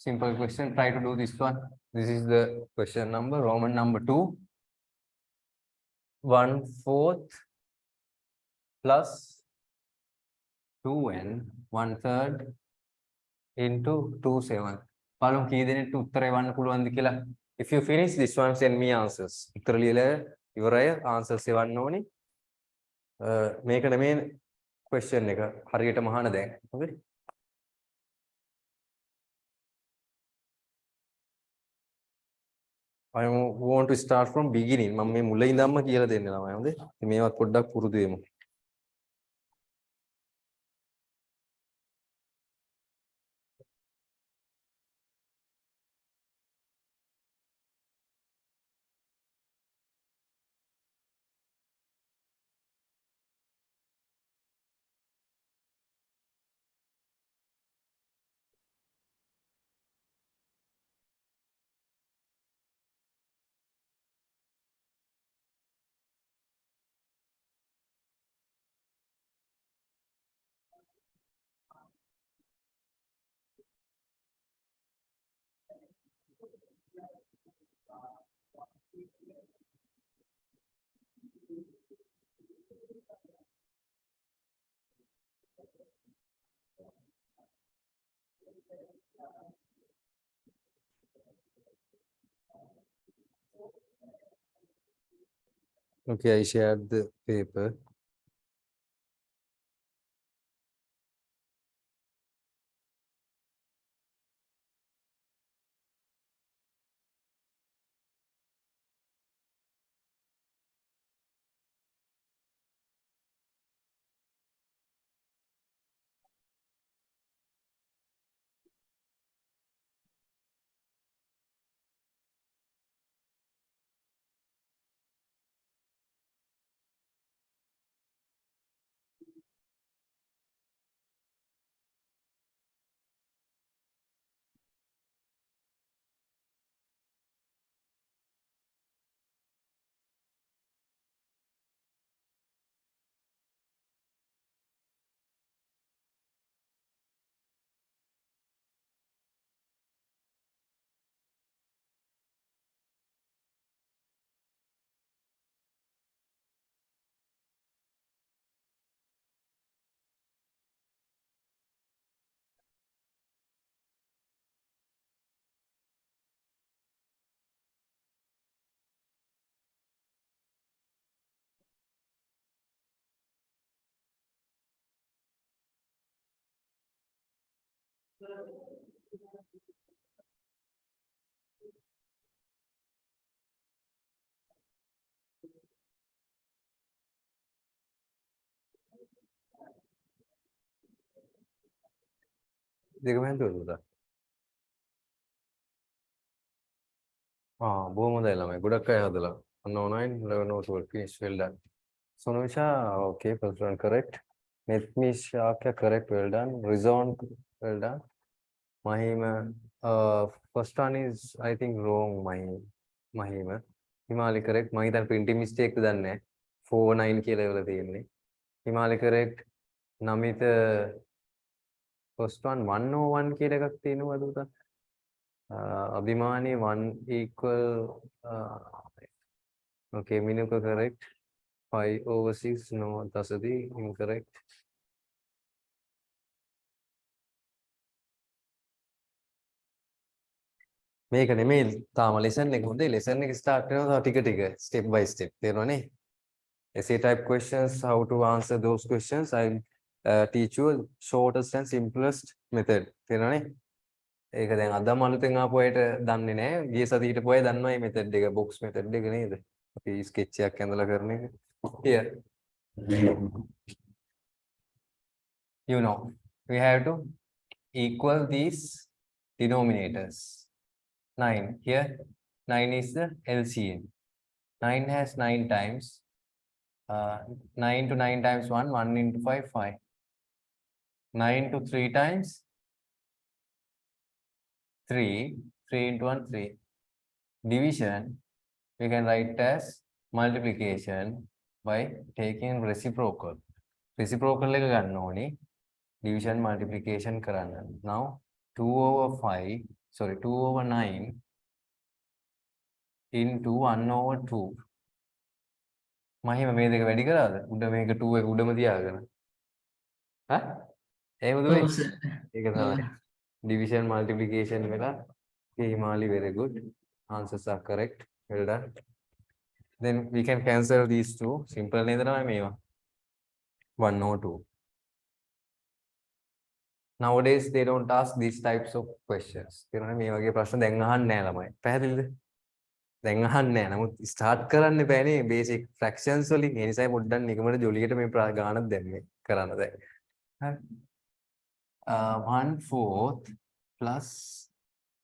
Simple question. Try to do this one. This is the question number. Roman number 2. 1/4 plus 2n 1/3 into 27. බලමු කී දෙනෙක්ට උත්තරය එවන්න පුළුවන්ද කියලා. If you finish this one, send me answers. උත්තර ලියලා ඉවරය answers එවන්න ඕනේ. මේක නෙමෙයි question එක. හරියටම අහන්න දැන්. Okay? I want to start from beginning. මම මේ මුල ඉඳන්ම කියලා දෙන්න ළමයි. හොඳේ? ඉතින් මේවත් පොඩ්ඩක් පුරුදු වෙමු. Okay, I shared the paper. දෙකම හඳුනනද? බොහොම හොඳයි ළමයි. ගොඩක් අය හදලා. 9 11 12 finish well done. Sonumisha, okay, first one correct. Netmisha, correct, well done. Rizon, well done. Mahima, first one is I think wrong. Mahima. Himali correct. Mahitan printing mistake danne. 49 කියලා එවල තියෙන්නේ. Himali correct. Namita first one 101 කියලා එකක් තියෙනවද උදා? Abhimani 1 equal okay, Minuka correct. 5/6 no, Tasadi incorrect. මේක නෙමෙයි තාම lesson එක. හොඳේ lesson එක start වෙනවා ටික ටික step by step. තේරුණානේ? Essay type questions, how to answer those questions. I'll teach you shortest and simplest method. තේරෙනවනේ? ඒක දැන් අදම අලුතෙන් ආපු අයට දන්නේ නැහැ. ගිය සතියේ හිටපු අය දන්නවා මේ method එක, box method එක නේද? අපි sketch එකක් ඇඳලා කරන එක. Here. You know, we have to equal these denominators. 9 here. 9 is the LCM. 9 has 9 times. 9 to 9 times 1, 1 into 5, 5. 9 to 3 times 3, 3 into 1, 3. Division, we can write as multiplication by taking reciprocal. Reciprocal එක ගන්න ඕනේ. Division multiplication කරන්න. Now 2 over 5, sorry 2 over 9 into 1 over 2. මහිම මේ දෙක වැඩි කරාද? උඩ මේක 2 එක උඩම තියාගෙන. හා? එහෙමද වෙන්නේ? ඔව් සර්. ඒක තමයි. Division multiplication වෙලා okay Himali, very good. Answers are correct. Well done. Then we can cancel these two. Simple නේද තමයි මේවා. 1 or 2. Nowadays they don't ask these types of questions. තේරුණා මේ වගේ ප්‍රශ්න දැන් අහන්නේ නැහැ ළමයි. පැහැදිලිද? දැන් අහන්නේ නැහැ. නමුත් start කරන්න බෑනේ basic fractions වලින්. ඒ නිසා පොඩ්ඩක් නිකමට ජොලියට මේ ගානක් දැම්මේ කරන්න දැන්. හරි. 1/4 plus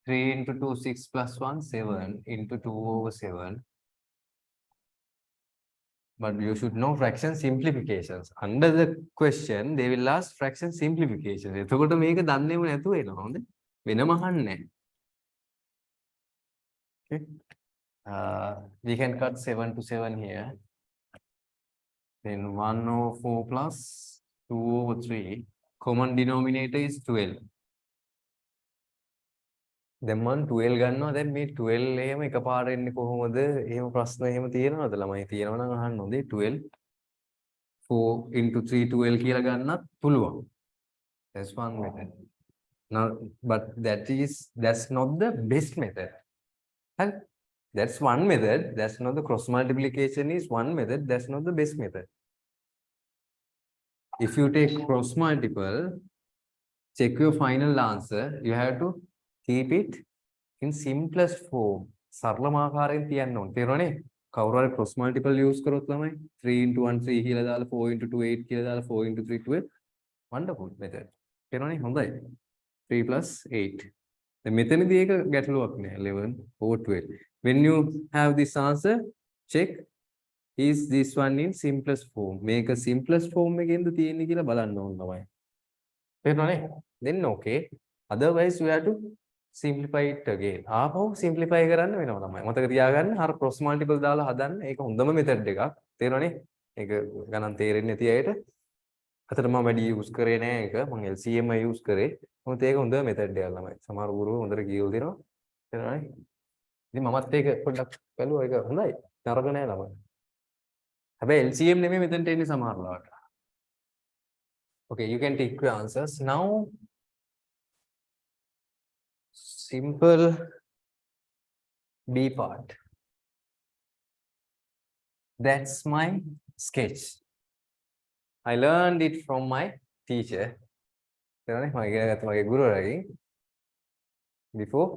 3 into 2, 6 plus 1, 7 into 2 over 7. But you should know fraction simplifications. Under the question, they will ask fraction simplifications. එතකොට මේක දන්නේම නැතුව එනවා හොඳ. වෙනම අහන්නේ. Okay. We can cut 7 to 7 here. Then 1 over 4 plus 2 over 3. Common denominator is 12. දැන් මම 12 ගන්නවා. දැන් මේ 12 එහෙම එකපාර එන්නේ කොහොමද? එහෙම ප්‍රශ්න එහෙම තියෙනවද ළමයි? තියෙනවා නම් අහන්න හොඳේ. 12 4 into 3 12 කියලා ගන්නත් පුළුවන්. That's one method. Now, but that's not the best method. And that's one method. That's not the cross multiplication is one method. That's not the best method. If you take cross multiple, check your final answer. You have to keep it in simplest form. සරලම ආකාරයෙන් තියන්න ඕනේ. තේරුණානේ? කවුරු හරි cross multiple use කරොත් ළමයි 3 into 1 3 කියලා දාලා 4 into 2 8 කියලා දාලා 4 into 3 12. Wonderful method. තේරුණානේ? හොඳයි. 3 plus 8. දැන් මෙතනදී ඒක ගැටලුවක් නෑ. 11 or 12. When you have this answer, check is this one in simplest form. මේක simplest form එකෙන්ද තියෙන්නේ කියලා බලන්න ඕන තමයි. තේරුණානේ? Then okay. Otherwise you have to simplify it again. ආපහු simplify කරන්න වෙනවා ළමයි. මතක තියාගන්න අර cross multiple දාලා හදන්න. ඒක හොඳම method එකක්. තේරුණානේ? ඒක ගණන් තේරෙන්නේ නැති අයට. අතට මම වැඩි use කරේ නෑ ඒක. මම LCM use කරේ. මොකද ඒක හොඳ method එකක් ළමයි. සමහර ගුරුවරු හොඳට කියවලා දෙනවා. තේරුණානේ? ඉතින් මමත් ඒක පොඩ්ඩක් බලුවා. ඒක හොඳයි. නරක නෑ ළමයි. හැබැයි LCM නෙමෙයි මෙතනට එන්නේ සමහර ලාවට. Okay, you can take your answers. Now simple B part. That's my sketch. I learned it from my teacher. Before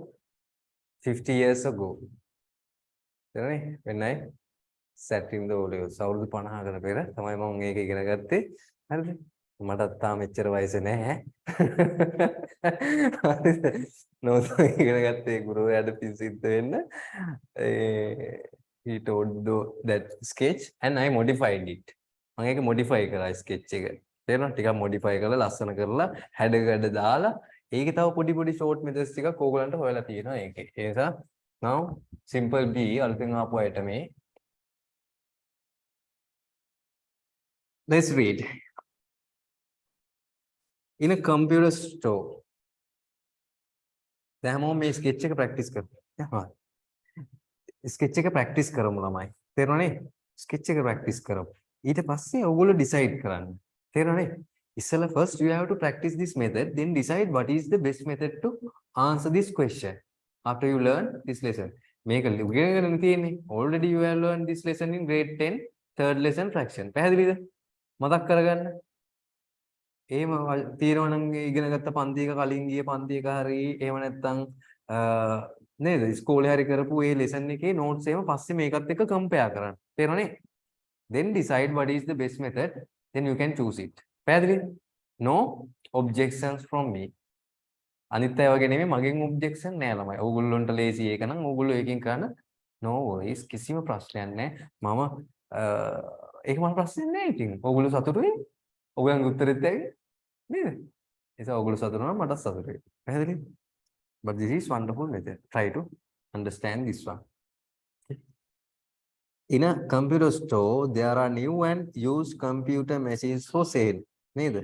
50 years ago. When I sat in the old house. අවුරුදු 50කට පෙර තමයි මම මේක ඉගෙන ගත්තේ. හරිද? මටත් තාම මෙච්චර වයස නැහැ. හරිද? නෝතම ඉගෙන ගත්තේ ගුරුවරයාට පින් සිද්ධ වෙන්න. He told that sketch and I modified it. මම ඒක modify කරා sketch එක. තේරෙනවද? ටිකක් modify කරලා ලස්සන කරලා හැඩගඩ දාලා ඒකේ තව පොඩි පොඩි short methods ටිකක් ඕගලන්ට හොයලා තියෙනවා ඒකේ. ඒ නිසා now simple B අලුතෙන් ආපු අයට මේ let's read. In a computer store. දැන් හැමෝම මේ sketch එක practice කරමු. හා. sketch එක practice කරමු ළමයි. තේරුණානේ? sketch එක practice කරමු. ඊට පස්සේ ඔයගොල්ලෝ decide කරන්න. තේරුණානේ? ඉස්සෙල්ලා first you have to practice this method, then decide what is the best method to answer this question. After you learn this lesson. මේක ඉගෙනගෙන තියෙන්නේ. Already you have learned this lesson in grade 10, third lesson fraction. පැහැදිලිද? මතක් කරගන්න. එහෙම තියෙනවා නම් ඉගෙන ගත්ත පන්තියක කලින් ගිය පන්තියක හරි එහෙම නැත්නම් නේද ඉස්කෝලේ හරි කරපු ඒ ලෙසන් එකේ notes එහෙම පස්සේ මේකත් එක්ක compare කරන්න. තේරෙනවනේ? Then decide what is the best method, then you can choose it. පැහැදිලිද? No objections from me. අනිත් අය වගේ නෙමෙයි මගෙන් objection නෑ ළමයි. ඕගොල්ලන්ට ලේසි ඒක නම් ඕගොල්ලෝ ඒකෙන් කරන්න no worries කිසිම ප්‍රශ්නයක් නෑ. මම ඒක මම ප්‍රශ්නයක් නෑ ඉතින්. ඕගොල්ලෝ සතුටුයි? ඕගොල්ලන්ගේ උත්තරෙත් ඇයි? නේද? ඒක ඕගොල්ලෝ සතුටු නම් මටත් සතුටුයි. පැහැදිලිද? But this is wonderful method. Try to understand this one. In a computer store, there are new and used computer machines for sale. Neither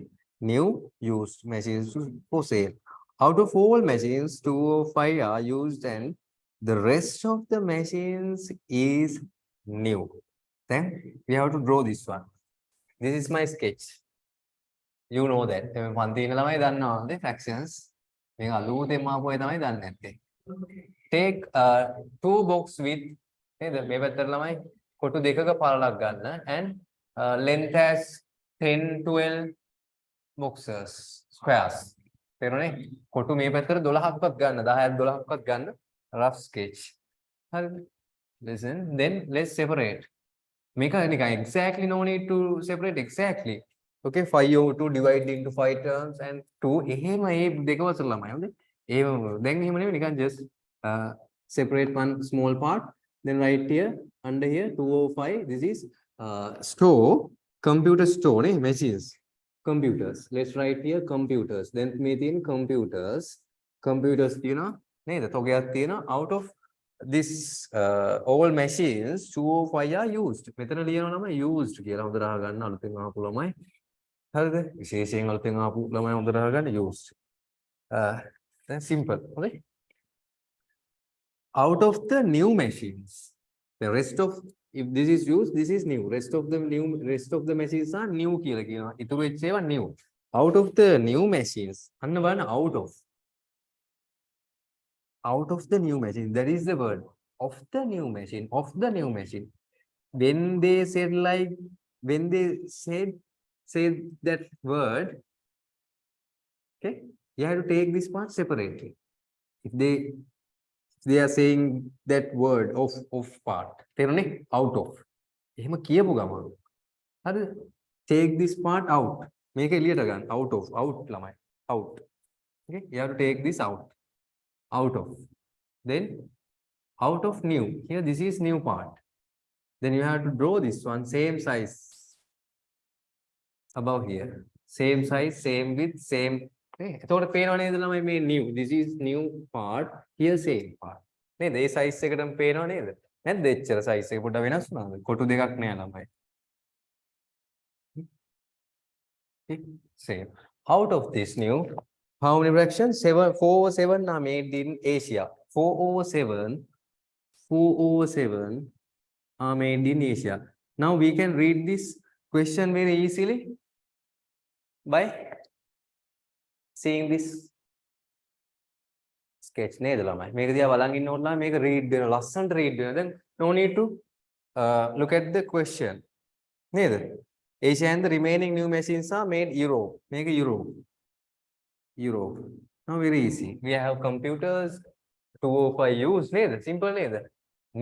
new used machines for sale. Out of all machines, 2 or 5 are used and the rest of the machines is new. Then we have to draw this one. This is my sketch. You know that. Fractions. Take 2 box with කොටු දෙකක පළලක් ගන්න and length as 10 12 boxes squares තේරුණේ කොටු මේ පැත්තට 12ක්වත් ගන්න 10ක් 12ක්වත් ගන්න rough sketch හරිද listen then let's separate මේක නිකන් exactly no need to separate exactly okay 5 over 2 divided into 5 terms and 2 එහෙම මේ දෙක වසර ළමයි හොඳේ එහෙම දැන් එහෙම නෙමෙයි නිකන් just separate one small part then right here under here 205 this is store computer store machines computers let's write here computers then mean computers තියෙනවා නේද තොගයක් තියෙනවා out of this all machines 205 are used මෙතන ලියනවා නම් used කියලා හොඳට අහගන්න අලුතෙන් ආපු ළමයි හරිද විශේෂයෙන් අලුතෙන් ආපු ළමයි හොඳට අහගන්න used then simple okay out of the new machines the rest of if this is used this is new rest of the machines are new කියලා කියනවා ඉතුරු වෙච්ච ඒවා new out of the new machines අන්න බලන්න out of the new machine that is the word of the new machine when they said that word okay you have to take this part separately if they are saying that word of part තේරුණේ out of එහෙම කියපු ගමන් හරි take this part out මේක එළියට ගන්න out ළමයි out okay you have to take this out of then out of new here this is new part then you have to draw this one same size above here same size same width same එතකොට පේනව නේද ළමයි මේ new this is new part here same part නේද ඒ size එකටම පේනව නේද නැද්ද එච්චර size එක පොඩ්ඩක් වෙනස් වුණාද කොටු දෙකක් නෑ ළමයි same out of this new how many fractions 4 over 7 are made in Asia 4 over 7 are made in Asia now we can read this question very easily by seeing this sketch නේද ළමයි මේක දිහා බලන් ඉන්නකොට ළමයි මේක read වෙනවා ලස්සනට read වෙනවා then no need to look at the question නේද Asia and the remaining new machines are made Europe මේක Europe now very easy we have computers 205 used නේද simple නේද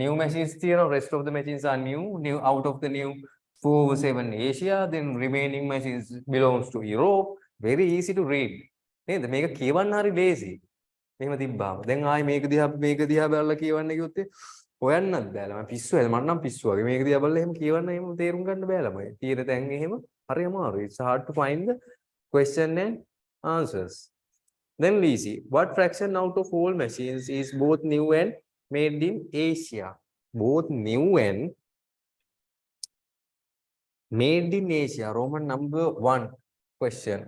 new machines තියෙනවා rest of the machines are new out of the new 4 over 7 Asia then remaining machines belongs to Europe very easy to read නේද මේක කියවන්න හරි lazy මෙහෙම තිබ්බාම දැන් ආයි මේක දිහා බලලා කියවන්න කිව්වොත් හොයන්නත් බෑ ළමයි පිස්සු වෙලා මට නම් පිස්සු වගේ මේක දිහා බලලා එහෙම කියවන්න එහෙම තේරුම් ගන්න බෑ ළමයි තියෙන තැන් එහෙම හරි අමාරුයි it's hard to find the question and answers then we see what fraction out of all machines is both new and made in Asia both new and made in Asia Roman number 1 question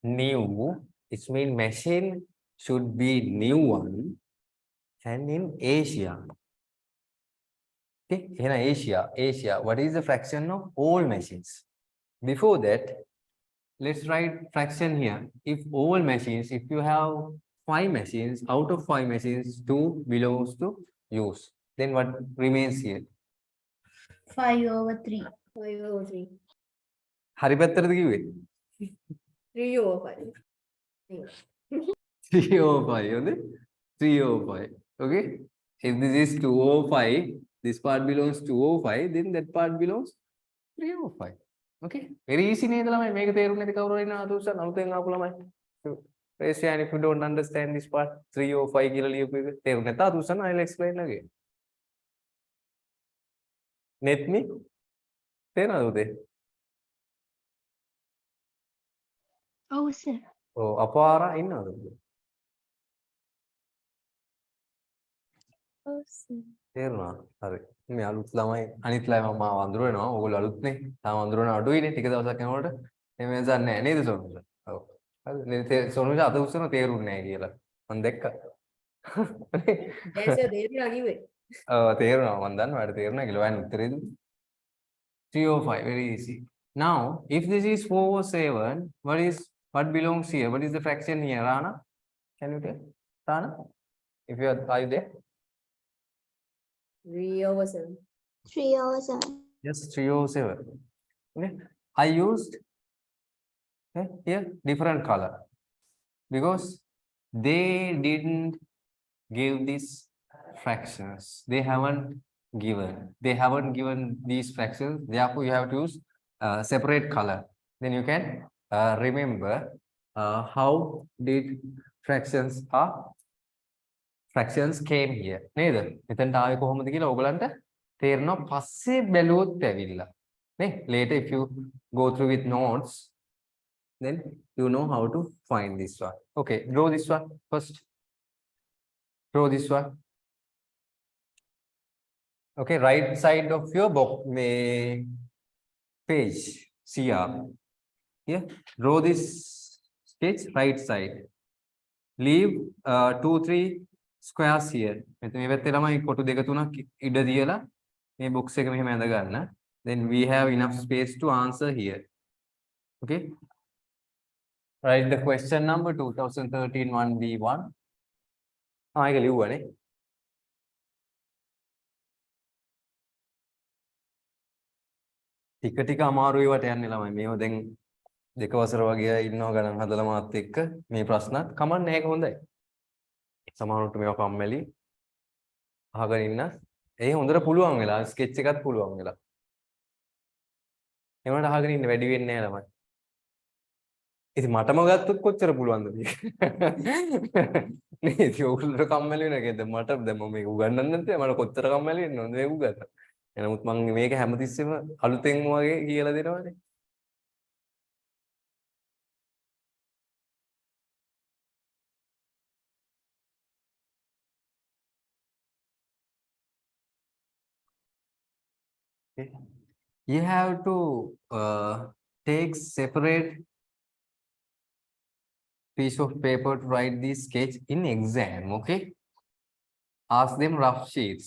new it means machine should be new one and in Asia okay in Asia what is the fraction of all machines before that let's write fraction here if all machines if you have 5 machines out of 5 machines 2 belongs to use then what remains here 5 over 3 5 over 3 හරි පැත්තටද කිව්වේ 3 over 5. 3 over 5. Okay? 3 over 5. Okay? If this is 2 over 5, this part belongs 2 over 5, then that part belongs 3 over 5. Okay? Very easy නේද ළමයි මේක තේරුම් නැති කවුරු හරි ඉන්නවද උසන් අලුතෙන් ආපු ළමයි? Raise your hand if you don't understand this part. 3 over 5 කියලා ලියපු එක තේරුම් නැත්නම් උසන් I'll explain again. Net me? තේරෙනවද උදේ? Oh, sir. ඔව් අපාර ඉන්නවද උදේ? Oh, sir. තේරුණා? හරි. මේ අලුත් ළමයි අනිත් ළමයි මම වඳුර වෙනවා. ඕගොල්ලෝ අලුත්නේ. තාම වඳුර වෙන අඩුයිනේ. ටික දවසක් යනකොට එමෙ දන්නේ නැහැ නේද සෝනුස? ඔව්. හරි. සෝනුස අත උස්සන තේරුන්නේ නැහැ කියලා. මම දැක්කා. දැන්සර් දෙන්නා කිව්වේ. ඔව් තේරුණා. මම දන්නවා. ඔයාලට තේරුණා කියලා. ඔයන් උත්තරේ දුන්නේ. 3 over 5. Very easy. Now, if this is 4 over 7, what belongs here? What is the fraction here, Rana? Can you tell? Rana? If you are you there? 3 over 7. 3 over 7. Yes, 3 over 7. Okay. I used here different color because they didn't give these fractions. They haven't given these fractions. Therefore, you have to use separate color. Then you can remember how did fractions came here. නේද? මෙතනට ආවේ කොහොමද කියලා ඔයගලන්ට තේරෙනවා පස්සේ බැලුවොත් ඇවිල්ලා. නේ? Later if you go through with notes, then you know how to find this one. Okay, draw this one first. Draw this one. Okay, right side of your book page CR. Here, draw this sketch right side. Leave 2-3 squares here. මේ පැත්තේ ළමයි කොටු දෙක තුනක් ඉඩ දීලා මේ box එක මෙහෙම ඇඳ ගන්න. Then we have enough space to answer here. Okay. Write the question number 2013 1B1. ඒක ලියුවානේ. ටික අමාරුයි වට යන්නේ ළමයි. මේව දැන් දෙක වසර වගේ ඉන්නවා ගණන් හදලා මාත් එක්ක මේ ප්‍රශ්නත් කමන්නේ ඒක හොඳයි. සමහරවිට මේවා කම්මැලි අහගෙන ඉන්න. ඒ හොඳට පුළුවන් වෙලා ස්කෙච් එකත් පුළුවන් වෙලා. ඒ වුණාට අහගෙන ඉන්න වැඩි වෙන්නේ නැහැ ළමයි. ඉතින් මටම ගත්තොත් කොච්චර පුළුවන්ද මේක? නේ ඉතින් ඔයගොල්ලෝ කම්මැලි වෙන එකද මට දැන් මම මේක උගන්වන්න නැත්නම් මට කොච්චර කම්මැලි වෙන්න ඕනද මේක උගන්වන්න. එනමුත් මම මේක හැමතිස්සෙම අලුතෙන් වගේ කියලා දෙනවානේ. Okay. You have to take separate piece of paper to write this sketch in exam. Okay. Ask them rough sheets.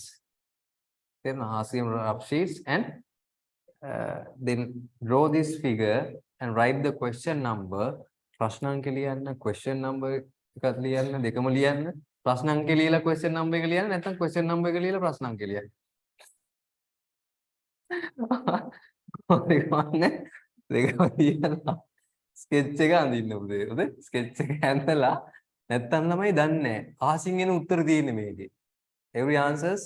Then ask them rough sheets and then draw this figure and write the question number. ප්‍රශ්න අංක ලියන්න, question number එකක් ලියන්න, දෙකම ලියන්න. ප්‍රශ්න අංක ලියලා question number එක ලියන්න, නැත්නම් question number එක ලියලා ප්‍රශ්න අංක ලියන්න. දෙකම ලියලා sketch එක අඳින්න පුතේ. හොඳයි? sketch එක ඇඳලා නැත්නම් ළමයි දන්නේ නැහැ. ආසින් එන උත්තර තියෙන්නේ මේකේ. Every answers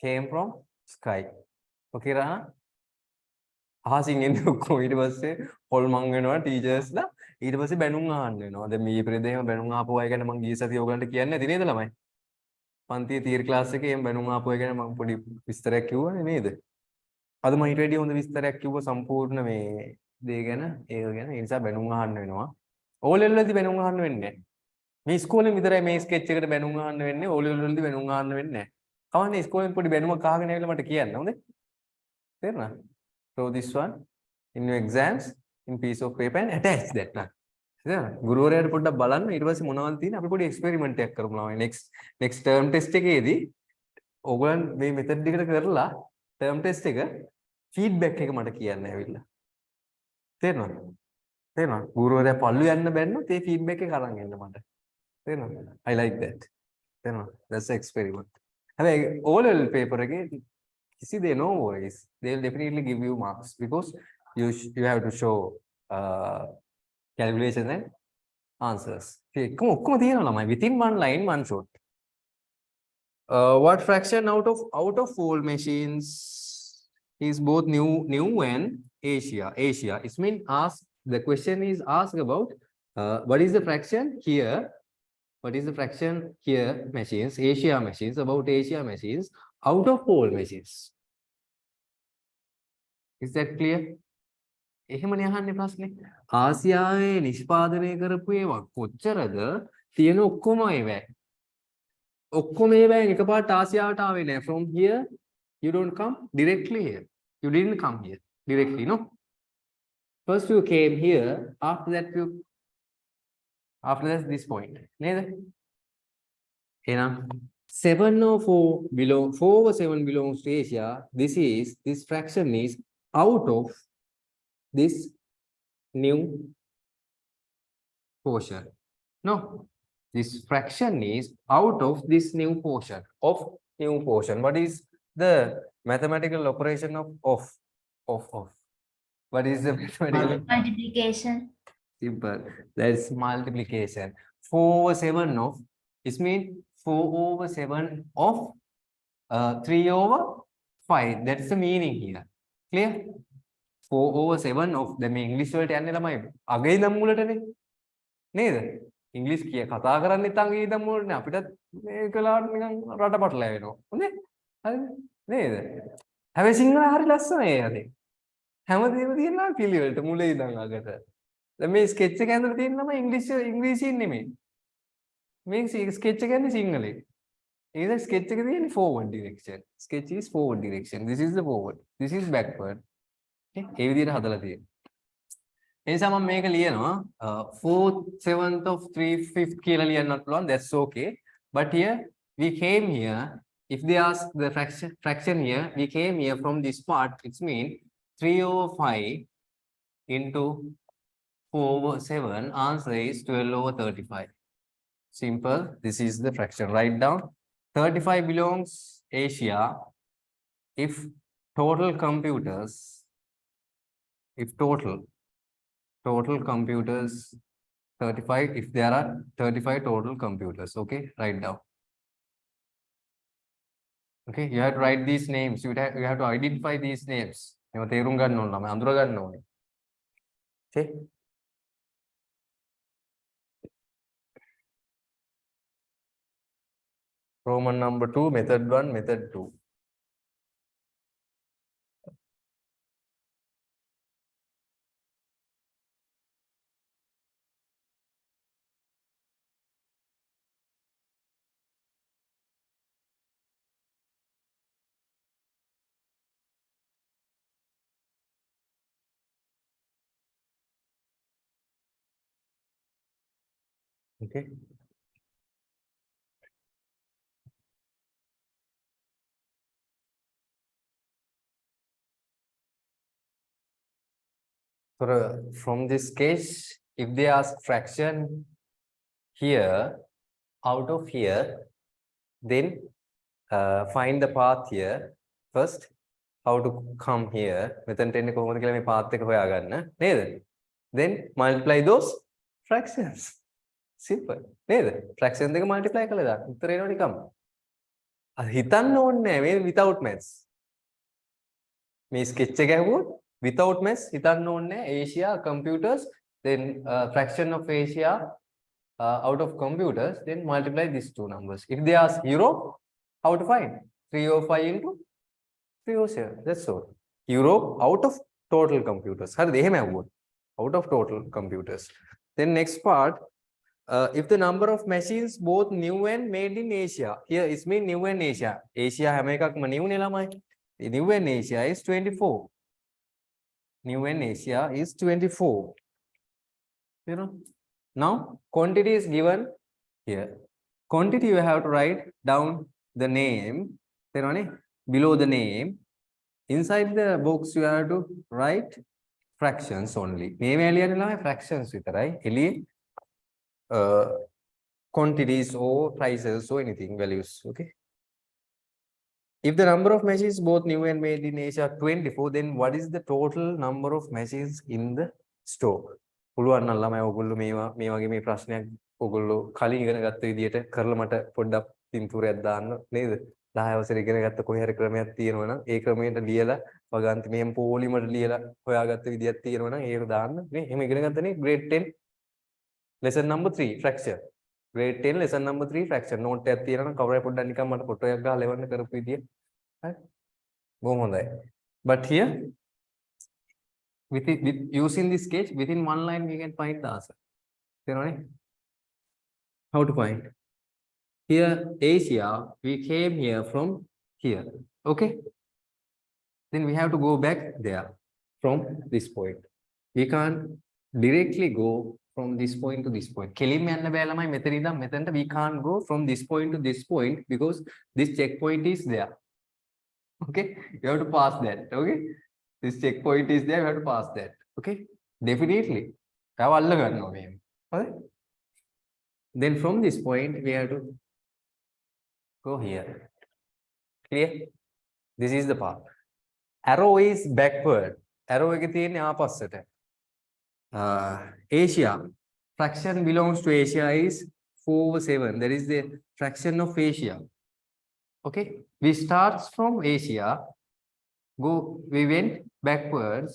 came from sky. Okay රහා? අහසින් එන්නේ ඔක්කොම ඊට පස්සේ හොල්මන් වෙනවා ටීචර්ස්ලා ඊට පස්සේ බැනුම් අහන්න වෙනවා. දැන් මේ පෙරේද එහෙම බැනුම් ආපු අය ගැන මම ගිය සතියේ ඔයගලන්ට කියන්නේ නැති නේද ළමයි? පන්තියේ තියරි ක්ලාස් එකේ එහෙම බැනුම් ආපු අය ගැන මම පොඩි විස්තරයක් කිව්වනේ නේද? අද මම ඊට වැඩිය හොඳ විස්තරයක් කිව්වා සම්පූර්ණ මේ දේ ගැන ඒක ගැන. ඒ නිසා බැනුම් අහන්න වෙනවා. O level වලදී බැනුම් අහන්න වෙන්නේ නැහැ. මේ ඉස්කෝලේ විතරයි මේ ස්කෙච් එකට බැනුම් අහන්න වෙන්නේ. O level වලදී බැනුම් අහන්න වෙන්නේ නැහැ. කවන්නේ ඉස්කෝලෙන් පොඩි බැනුමක් අහගෙන ආවිල්ලා මට කියන්න හොඳේ? තේරුණා? So this one in your exams in piece of paper and attach that one. ගුරුවරයාට පොඩ්ඩක් බලන්න ඊට පස්සේ මොනවද තියෙන්නේ අපි පොඩි එක්ස්පෙරිමන්ට් එකක් කරමු ළමයි next term test එකේදී ඕගොල්ලන් මේ මෙතඩ් එකට කරලා term test එක feedback එක මට කියන්න ඇවිල්ලා තේරෙනවද ගුරුවරයා පල්ලු යන්න බැන්නොත් ඒ feedback එක අරන් එන්න මට තේරෙනවද I like that තේරෙනවද that's an experiment හැබැයි O level paper එකේ see they no worries they will definitely give you marks because you have to show calculations and answers. Within one line, one shot. What fraction out of all machines is both new and Asia? Asia. It means the question is asked about what is the fraction here? What is the fraction here? Machines, Asia machines, about Asia machines out of all machines. Is that clear? එහෙමනේ අහන්නේ ප්‍රශ්නේ. ආසියාවේ නිෂ්පාදනය කරපු ඒවා කොච්චරද තියෙන ඔක්කොම ඒවා. ඔක්කොම ඒවා එකපාරට ආසියාවට ආවේ නැහැ. From here you don't come directly here. You didn't come here directly, no? First you came here, after that this point. නේද? එහෙනම් 7 or 4 over 7 belongs to Asia. This fraction is out of this new portion. No, this fraction is out of this new portion. What is the mathematical operation of? What is the mathematical? Multiplication. Simple. That's multiplication. 4 over 7 of, it means 4 over 7 of 3 over 5. That's the meaning here. Clear? 4 over 7 of the English වලට යන්නේ ළමයි අගේ ඉඳන් මුලටනේ නේද? ඉංග්‍රීසි කිය කතා කරන්නේ නැත්නම් අගේ ඉඳන් මුලටනේ අපිටත් මේකලාට නිකන් රටපටල වෙනවා. හොඳේ? හරිද? නේද? හැබැයි සිංහල හරි ලස්සනයි අතේ. හැමදේම තියෙනවා පිළිවෙලට මුලේ ඉඳන් අගට. දැන් මේ ස්කෙච් එක ඇඳලා තියෙන ළමයි ඉංග්‍රීසියෙන් නෙමෙයි. මේ ස්කෙච් එක යන්නේ සිංහලෙන්. ඒක ස්කෙච් එක තියෙන්නේ forward direction. Sketch is forward direction. This is the forward. This is backward. ඒ විදිහට හදලා තියෙනවා. ඒ නිසා මම මේක ලියනවා 4th 7th of 3 5th කියලා ලියන්නත් පුළුවන්. That's okay. But here we came here, if they ask the fraction here, we came here from this part. It means 3 over 5 into 4 over 7. Answer is 12 over 35. Simple. This is the fraction. Write down. 35 belongs Asia if total computers, if total computers 35, if there are 35 total computers. Okay, write down. Okay, you have to write these names. You have to identify these names. Okay. Roman number 2, method 1, method 2. Okay. So from this case, if they ask fraction here, out of here, then find the path here. First, how to come here. Then multiply those fractions. Simple. Fraction දෙක multiply කළා දාන්න. උත්තරේ එනවා නිකම්ම. අර හිතන්න ඕනේ නැහැ මේ without maths. මේ sketch එක ඇහුවොත් without maths හිතන්න ඕනේ නැහැ. Asia computers, then fraction of Asia out of computers, then multiply these two numbers. If they ask Europe, how to find? 305 into 307. That's all. Europe out of total computers. හරිද? එහෙම ඇහුවොත්. Out of total computers. Then next part. If the number of machines both new and made in Asia, here is mean new and Asia. Asia හැම එකක්ම new නේ ළමයි. New and Asia is 24. New and Asia is 24. You know. Now quantity is given here. Quantity you have to write down the name. Below the name. Inside the box you have to write fractions only. Name එළියනේ ළමයි fractions විතරයි. එළියේ quantities or prices or anything values. Okay. If the number of machines both new and made in Asia 24, then what is the total number of machines in the store. පුළුවන් නම් ළමයි ඔයගොල්ලෝ මේ වගේ මේ ප්‍රශ්නයක් ඔයගොල්ලෝ කලින් ඉගෙන ගත්ත විදිහට කරලා මට පොඩ්ඩක් පින්තූරයක් දාන්න නේද? 10 වසරේ ඉගෙන ගත්ත කොහේ හරි ක්‍රමයක් තියෙනවා නම් ඒ ක්‍රමයට ලියලා වගන්ති මෙහෙම පොලිමර් ලියලා හොයාගත්ත විදියක් තියෙනවා නම් ඒක දාන්න නේ. එහෙම ඉගෙන ගත්තනේ grade 10 lesson number 3 fraction. grade 10 lesson number 3 fraction note එකක් තියෙනවා නම් කවුරුහරි පොඩ්ඩක් නිකන් මට ෆොටෝ එකක් ගහලා එවන්න කරපු විදිය. හරි. බොහොම හොඳයි. But here with using this sketch within one line we can find the answer. තේරුණානේ? How to find? Here Asia, we came here from here. Okay? Then we have to go back there from this point. We can't directly go from this point to this point. කෙලින්ම යන්න බෑ ළමයි මෙතන ඉඳන් මෙතනට we can't go from this point to this point because this checkpoint is there. Okay? You have to pass that. Okay? This checkpoint is there, you have to pass that. Okay? Definitely. තව අල්ල ගන්නවා මේ. හරි? Then from this point we have to go here. Clear? This is the path. Arrow is backward. Arrow එක තියෙන්නේ ආපස්සට. Asia. Fraction belongs to Asia is 4/7. That is the fraction of Asia. Okay? We start from Asia. We went backwards.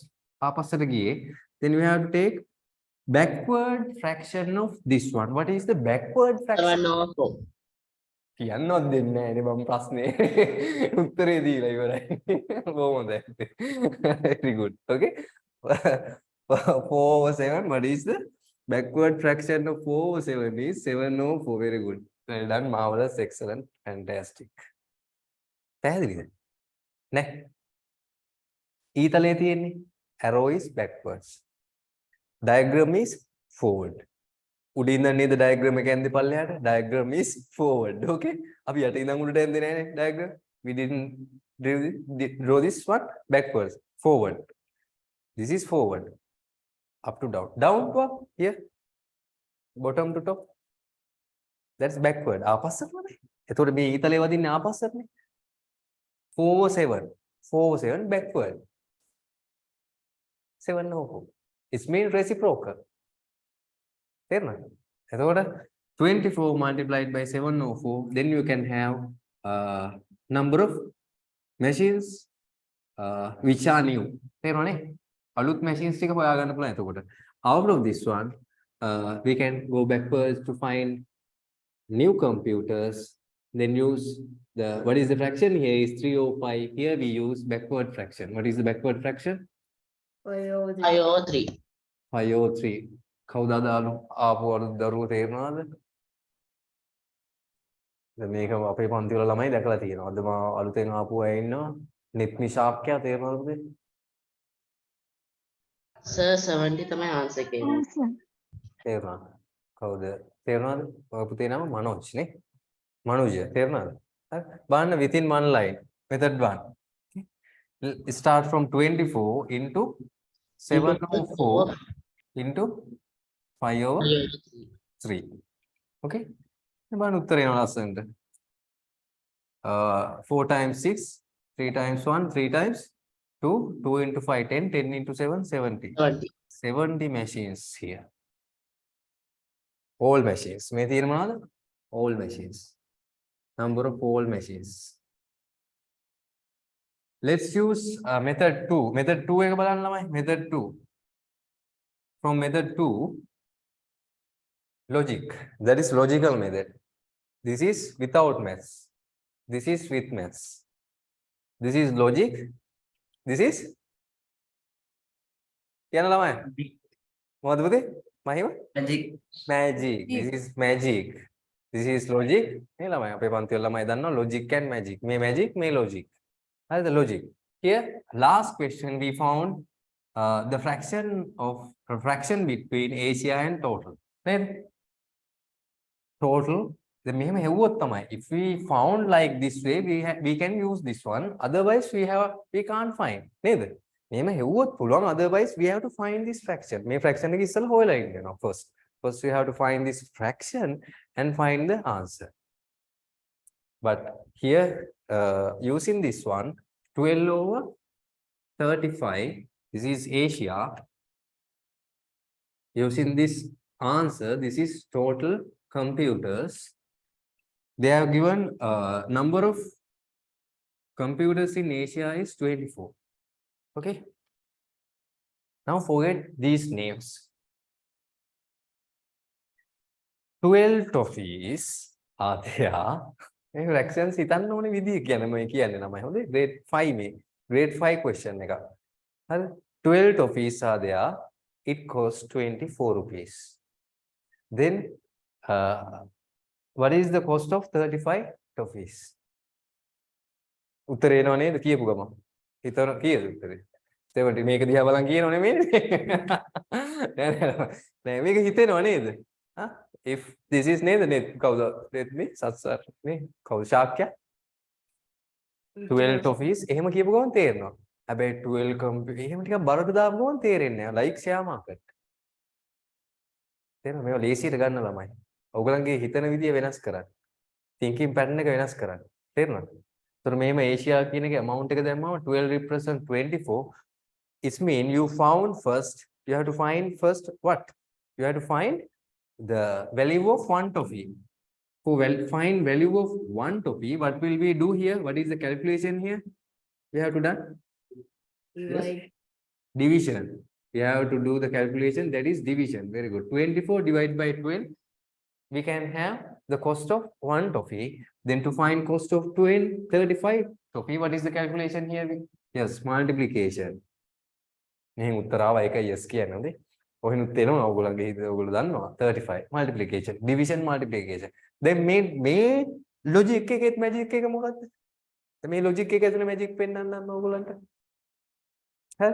ආපස්සට ගියේ. Then we have to take backward fraction of this one. What is the backward fraction? 7/4. කියන්නවත් දෙන්නේ නැහැ නේ මම ප්‍රශ්නේ උත්තරේ දීලා ඉවරයි. බොහොම හොඳයි. Very good. Okay. 4/7. What is the backward fraction of 4/7 is 7/4. Very good. Well done. Marvelous. Excellent. Fantastic. පැහැදිලිද? නේ? ඊතලයේ තියෙන්නේ arrow is backwards. Diagram is forward. උඩින් ඉඳන් නේද diagram එක යන්නේ පල්ලෙහාට? Diagram is forward. Okay? අපි යට ඉඳන් උඩට යන්නේ නැහැ නේ diagram. We didn't draw this one backwards. Forward. This is forward. Up to down. Down to up. Here. Bottom to top. That's backward. ආපස්සටනේ. එතකොට මේ ඊතලේ වදින්නේ ආපස්සටනේ. 4/7. 4/7 backward. 7/4. It's mean reciprocal. තේරුණාද? එතකොට 24 multiplied by 7/4, then you can have number of machines which are new. තේරුණානේ? අලුත් machines ටික හොයාගන්න පුළුවන් එතකොට. Out of this one, we can go backwards to find new computers, then use the, what is the fraction? Here is 3/5. Here we use backward fraction. What is the backward fraction? 5/3. 5/3. කවුද දාලා ආපු අලුත් දරුවෝ තේරෙනවද? දැන් මේක අපේ පන්ති වල ළමයි දැකලා තියෙනවා. අද මා අලුතෙන් ආපු අය ඉන්නවා. නිත්මි ශාක්‍යයා තේරෙනවද පුතේ? Sir 70 තමයි answer එකේ. තේරුණා. කවුද? තේරුණාද? ඔය පුතේ නම මනෝජ් නේ. මනෝජ් තේරුණාද? හරි. බලන්න within one line. Method 1. Start from 24 into 7/4 into 5/3. Okay. බලන්න උත්තර එනවා ලස්සනට. 4 times 6, 3 times 1, 3 times 2, 2 into 5, 10, 10 into 7, 70. 70 machines here. All machines. මේ තියෙන මොනවද? All machines. Number of all machines. Let's use method 2. Method 2 එක බලන්න ළමයි. Method 2. From method 2, logic. That is logical method. This is without maths. This is with maths. This is logic. This is කියන ළමයි. මොකද පුතේ? මහිම? Magic. Magic. This is magic. This is logic. මේ ළමයි අපේ පන්ති වල ළමයි දන්නවා logic and magic. මේ magic, මේ logic. How's the logic? Here, last question we found the fraction between Asia and total. Then total. Then if we found like this way, we can use this one. Otherwise, we can't find. Otherwise, we have to find this fraction. Fraction is first. First, we have to find this fraction and find the answer. But here, using this one, 12/35. This is Asia. Using this answer, this is total computers. They have given number of computers in Asia is 24. Okay. Now forget these names. 12 toffees are there. මේ fractions හිතන්න ඕනේ විදිය කියන්නේ මම කියන්නේ නමයි හොඳේ grade 5 මේ grade 5 question එක. හරි 12 toffees are there. It costs 24 rupees. Then what is the cost of 35 toffees? උත්තරේ එනවා නේද කියපු ගමන්. හිතන කීයද උත්තරේ? 70 මේක දිහා බලන් කියනෝ නෙමෙයි. නෑ මේක හිතෙනව නේද? හා if this is නේද නේ කවුද? let me සත්සර් නේ කවුද ශාක්‍ය? 12 toffees එහෙම කියපු ගමන් තේරෙනවා. හැබැයි 12 computer එහෙම ටිකක් බරට දාපු ගමන් තේරෙන්නේ නෑ. like share market. තේරෙනවද? මේවා ලේසියට ගන්න ළමයි. ඔයගලන්ගේ හිතන විදිය වෙනස් කරන්න. thinking pattern එක වෙනස් කරන්න. තේරෙනවද? So මෙහෙම Asia කියන එක amount එක දැම්මම 12 represent 24. It mean you found first, you have to find first what? You have to find the value of one toffee. To find value of one toffee, what will we do here? What is the calculation here? We have to done Divide. division. We have to do the calculation, that is division. Very good. 24 divided by 12. We can have the cost of one toffee. Then to find cost of 35 toffee, what is the calculation here? Yes, multiplication. මෙහෙන් උත්තර ආවා ඒකයි yes කියන්නේ හොඳේ. ඔහෙනුත් එනවා ඔයගොල්ලන්ගේ හිත ඔයගොල්ලෝ දන්නවා 35 multiplication division multiplication. දැන් මේ logic එකේත් magic එක මොකද්ද? මේ logic එක ඇතුලේ magic පෙන්වන්නම් ඔයගොල්ලන්ට. හරි?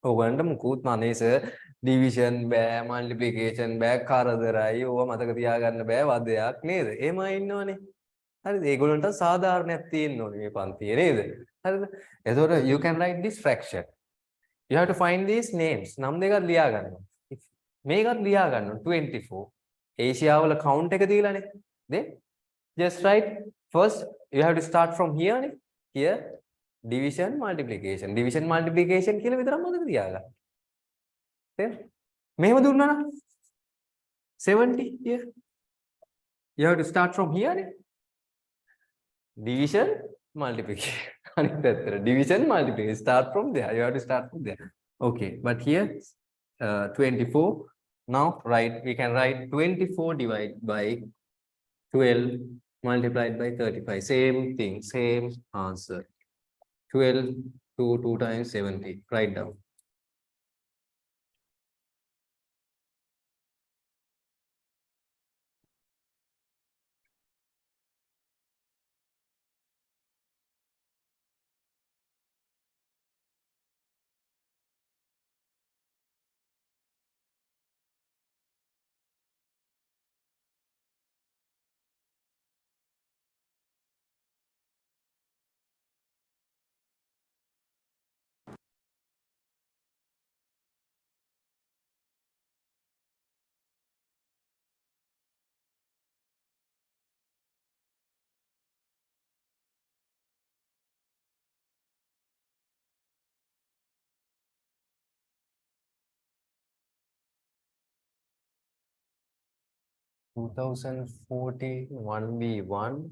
ඔයගොල්ලන්ට මුකුත් නැනේ සර් division බෑ multiplication බෑ කරදරයි ඕවා මතක තියාගන්න බෑ වදයක් නේද? එහෙමයි ඉන්නවනේ. හරිද? ඒගොල්ලන්ට සාධාරණයක් තියෙන්න ඕනේ මේ පන්තියේ නේද? හරිද? එතකොට you can write this fraction. You have to find these names. නම් දෙකක් ලියා ගන්න. මේකත් ලියා ගන්න 24. ඒෂියාවල count එක දීලානේ. Then just write first you have to start from here නේ. Here division multiplication. Division multiplication කියලා විතරක් මතක තියාගන්න. තේරෙනවද? මෙහෙම දුන්නා නම් 70 here. You have to start from here නේ. Division multiplication. Division multiplication. Start from there. You have to start from there. Okay, but here 24. Now we can write 24 divided by 12 multiplied by 35. Same thing, same answer. 12 to 2 times 70. Write down. Two 2040 1v1.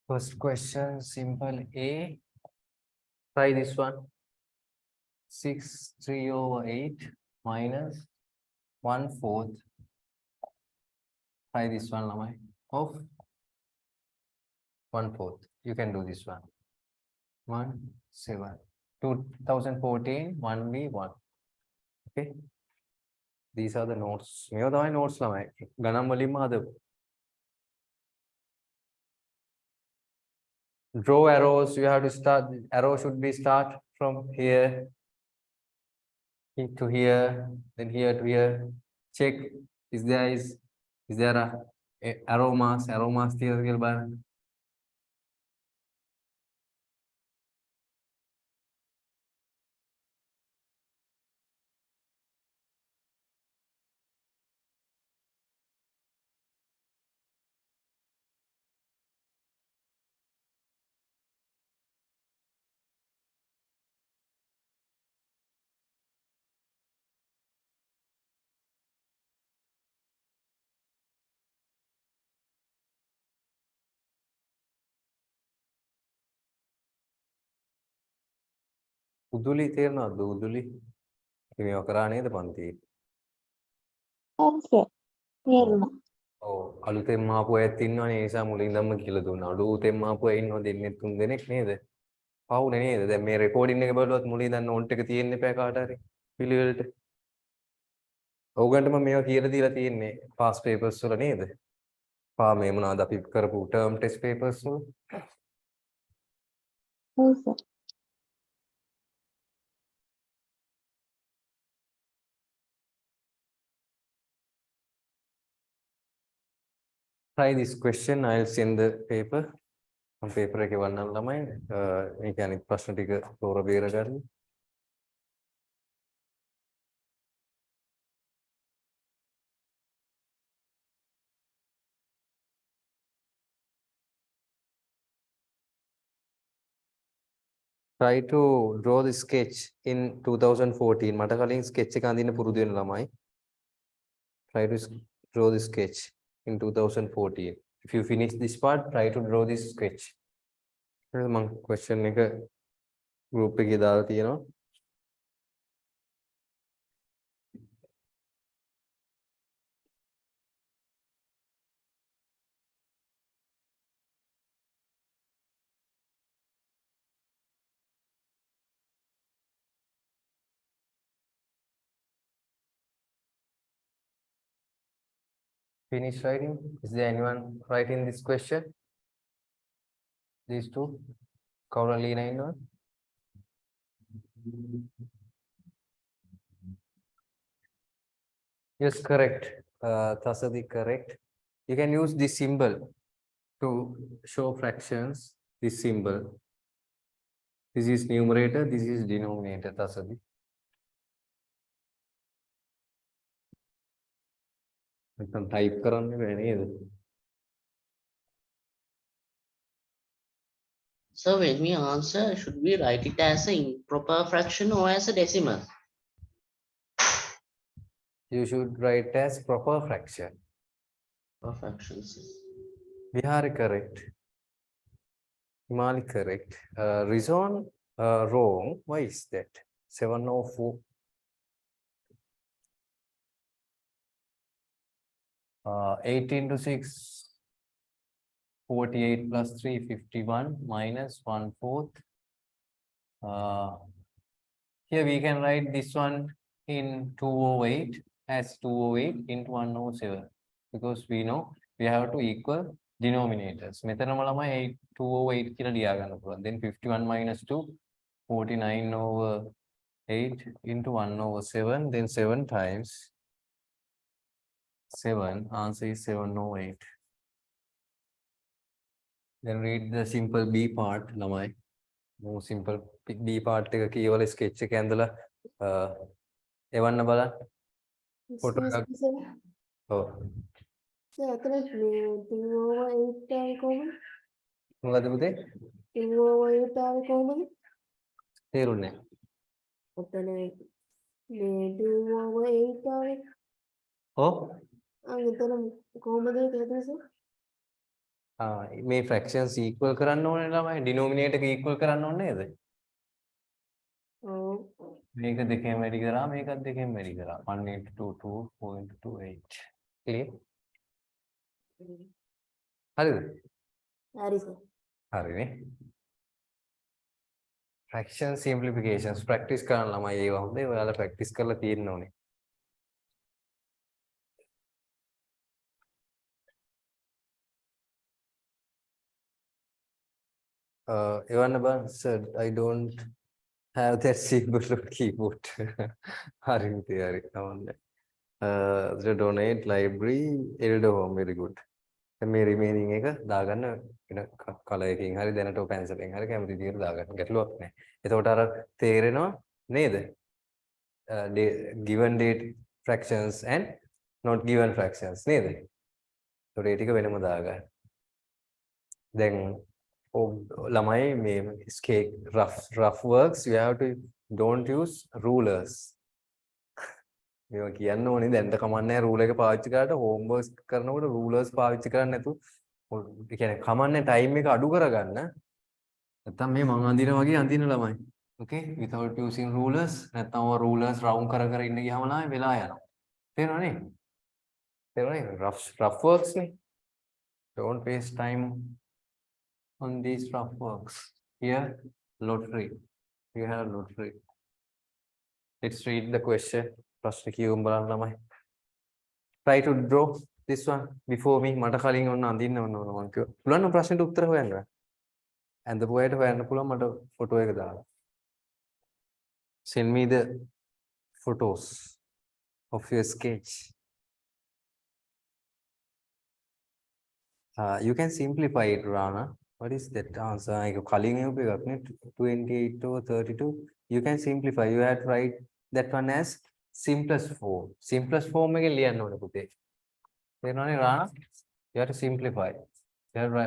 First question, simple A. Try this one. 6 3/8 minus 1/4. Try this one, Lamai. Of 1/4. You can do this one. 1 7. 2014 1v1. Okay. These are the notes. Here are the notes, Lamai. Ganam walima hadapu. Draw arrows. You have to start. Arrow should be start from here to here, then here to here. Check is there a arrow mass? Arrow mass here. උදුලි තේරෙනවද උදුලි? මේව කරා නේද පන්තියේ? ඔව් sir. තේරුණා. ඔව් අලුතෙන් ආපු අයත් ඉන්නවනේ ඒ නිසා මුලින් ඉඳන්ම කියලා දුන්නා. අලුතෙන් ආපු අය ඉන්නවා දෙන්නේ 3 දෙනෙක් නේද? පවුනේ නේද? දැන් මේ රෙකෝඩින් එක බලුවත් මුලින් ඉඳන් නෝට් එක තියෙන්න එපා කාට හරි පිළිවෙලට. ඕගන්ට මම මේවා කියලා දීලා තියෙන්නේ පාස් පේපර්ස් වල නේද? මේ මොනවාද අපි කරපු ටර්ම් ටෙස්ට් පේපර්ස් වල? ඔව් sir. Try this question. I'll send the paper. මම paper එකේ වන්නන්න ළමයි. ඒ කියන්නේ ප්‍රශ්න ටික තෝර බේර ගන්න. Try to draw the sketch in 2014. මට කලින් sketch එක අඳින්න පුරුදු වෙන ළමයි. Try to draw the sketch in 2014. If you finish this part, try to draw this sketch. මම question එක group එකේ දාලා තියෙනවා. Finish writing. Is there anyone writing this question? These two. Carolina inward. Yes, correct. Tasadi, correct. You can use this symbol to show fractions. This symbol. This is numerator. This is denominator. Tasadi. Type කරන්න බෑ නේද? So when we answer, should we write it as an improper fraction or as a decimal? You should write as proper fraction. Proper fractions. Vihari correct. Himali correct. Rizwan wrong. Why is that? 704. 8 into 6, 48 plus 3, 51 minus 1/4. Here we can write this one in 208 as 208 into 107 because we know we have to equal denominators. මෙතනම ළමයි 208 කියලා ලියා ගන්න පුළුවන්. Then 51 minus 2, 49 over 8 into 1/7. Then 7 times 7. Answer is 708. Then read the simple B part ළමයි. More simple B part එක කියවල sketch එක ඇඳලා එවන්න බලන්න. ෆොටෝ එකක්. ඔව්. සර් අතන මේ 2/8 ආවේ කොහොමද? මොකද පුතේ? 2/8 ආවේ කොහොමද? තේරුන්නේ නැහැ. ඔතන මේ 2/8 ආවේ. ඔව්. එතන කොහොමද ඒක හදුවේ සර්? මේ fractions equal කරන්න ඕනේ ළමයි. denominator එක equal කරන්න ඕනේ නේද? ඔව්. මේක දෙකෙන් වැඩි කරා මේකත් දෙකෙන් වැඩි කරා. 1 into 2 2 4 into 2 8. clear? හරිද? හරි සර්. හරිනේ. fraction simplifications practice කරන්න ළමයි ඒවා හොඳයි. ඔයාලා practice කරලා තියෙන්න ඕනේ. Evan said, I don't have that symbol of keyboard. Harimti, the donate library, elder home, very good. The remaining එක දාගන්න වෙන කලර් එකකින් හරි දැනට pencil එකෙන් හරි කැමති විදිහට දාගන්න. ගැටලුවක් නැහැ. එතකොට අර තේරෙනවා නේද? Given date fractions and not given fractions නේද? ඒතකොට ඒ ටික වෙනම දාගන්න. දැන් ළමයි මේ scale rough works you have to don't use rulers. මේවා කියන්න ඕනේ දැන්ට කමන්නේ රූලර් එක පාවිච්චි කරලා homework කරනකොට rulers පාවිච්චි කරන්නේ නැතු ඒ කියන්නේ කමන්නේ time එක අඩු කරගන්න. නැත්තම් මේ මං අඳින වගේ අඳින ළමයි. Okay, without using rulers. නැත්නම් ඔය rulers round කර කර ඉන්න ගියාම නායි වෙලා යනවා. තේරෙනවනේ? තේරෙනවනේ? rough works නේ. Don't waste time on these rough works. Here, lottery. You have lottery. Let's read the question. ප්‍රශ්න කියවමු බලන්න ළමයි. Try to draw this one before me. මට කලින් ඔන්න අඳින්න ඕන මම කිව්වා. පුළුවන් නම් ප්‍රශ්නෙට උත්තර හොයන්න. ඇඳපු අයට හොයන්න පුළුවන් මට ෆොටෝ එක දාලා. Send me the photos of your sketch. You can simplify it, Rana. What is that answer? I go calling you 28 or 32. You can simplify. You have to write that one as simplest form. Simplest form එක ලියන්න ඕනේ පුතේ. තේරෙනවනේ Rana? You have to simplify. You have to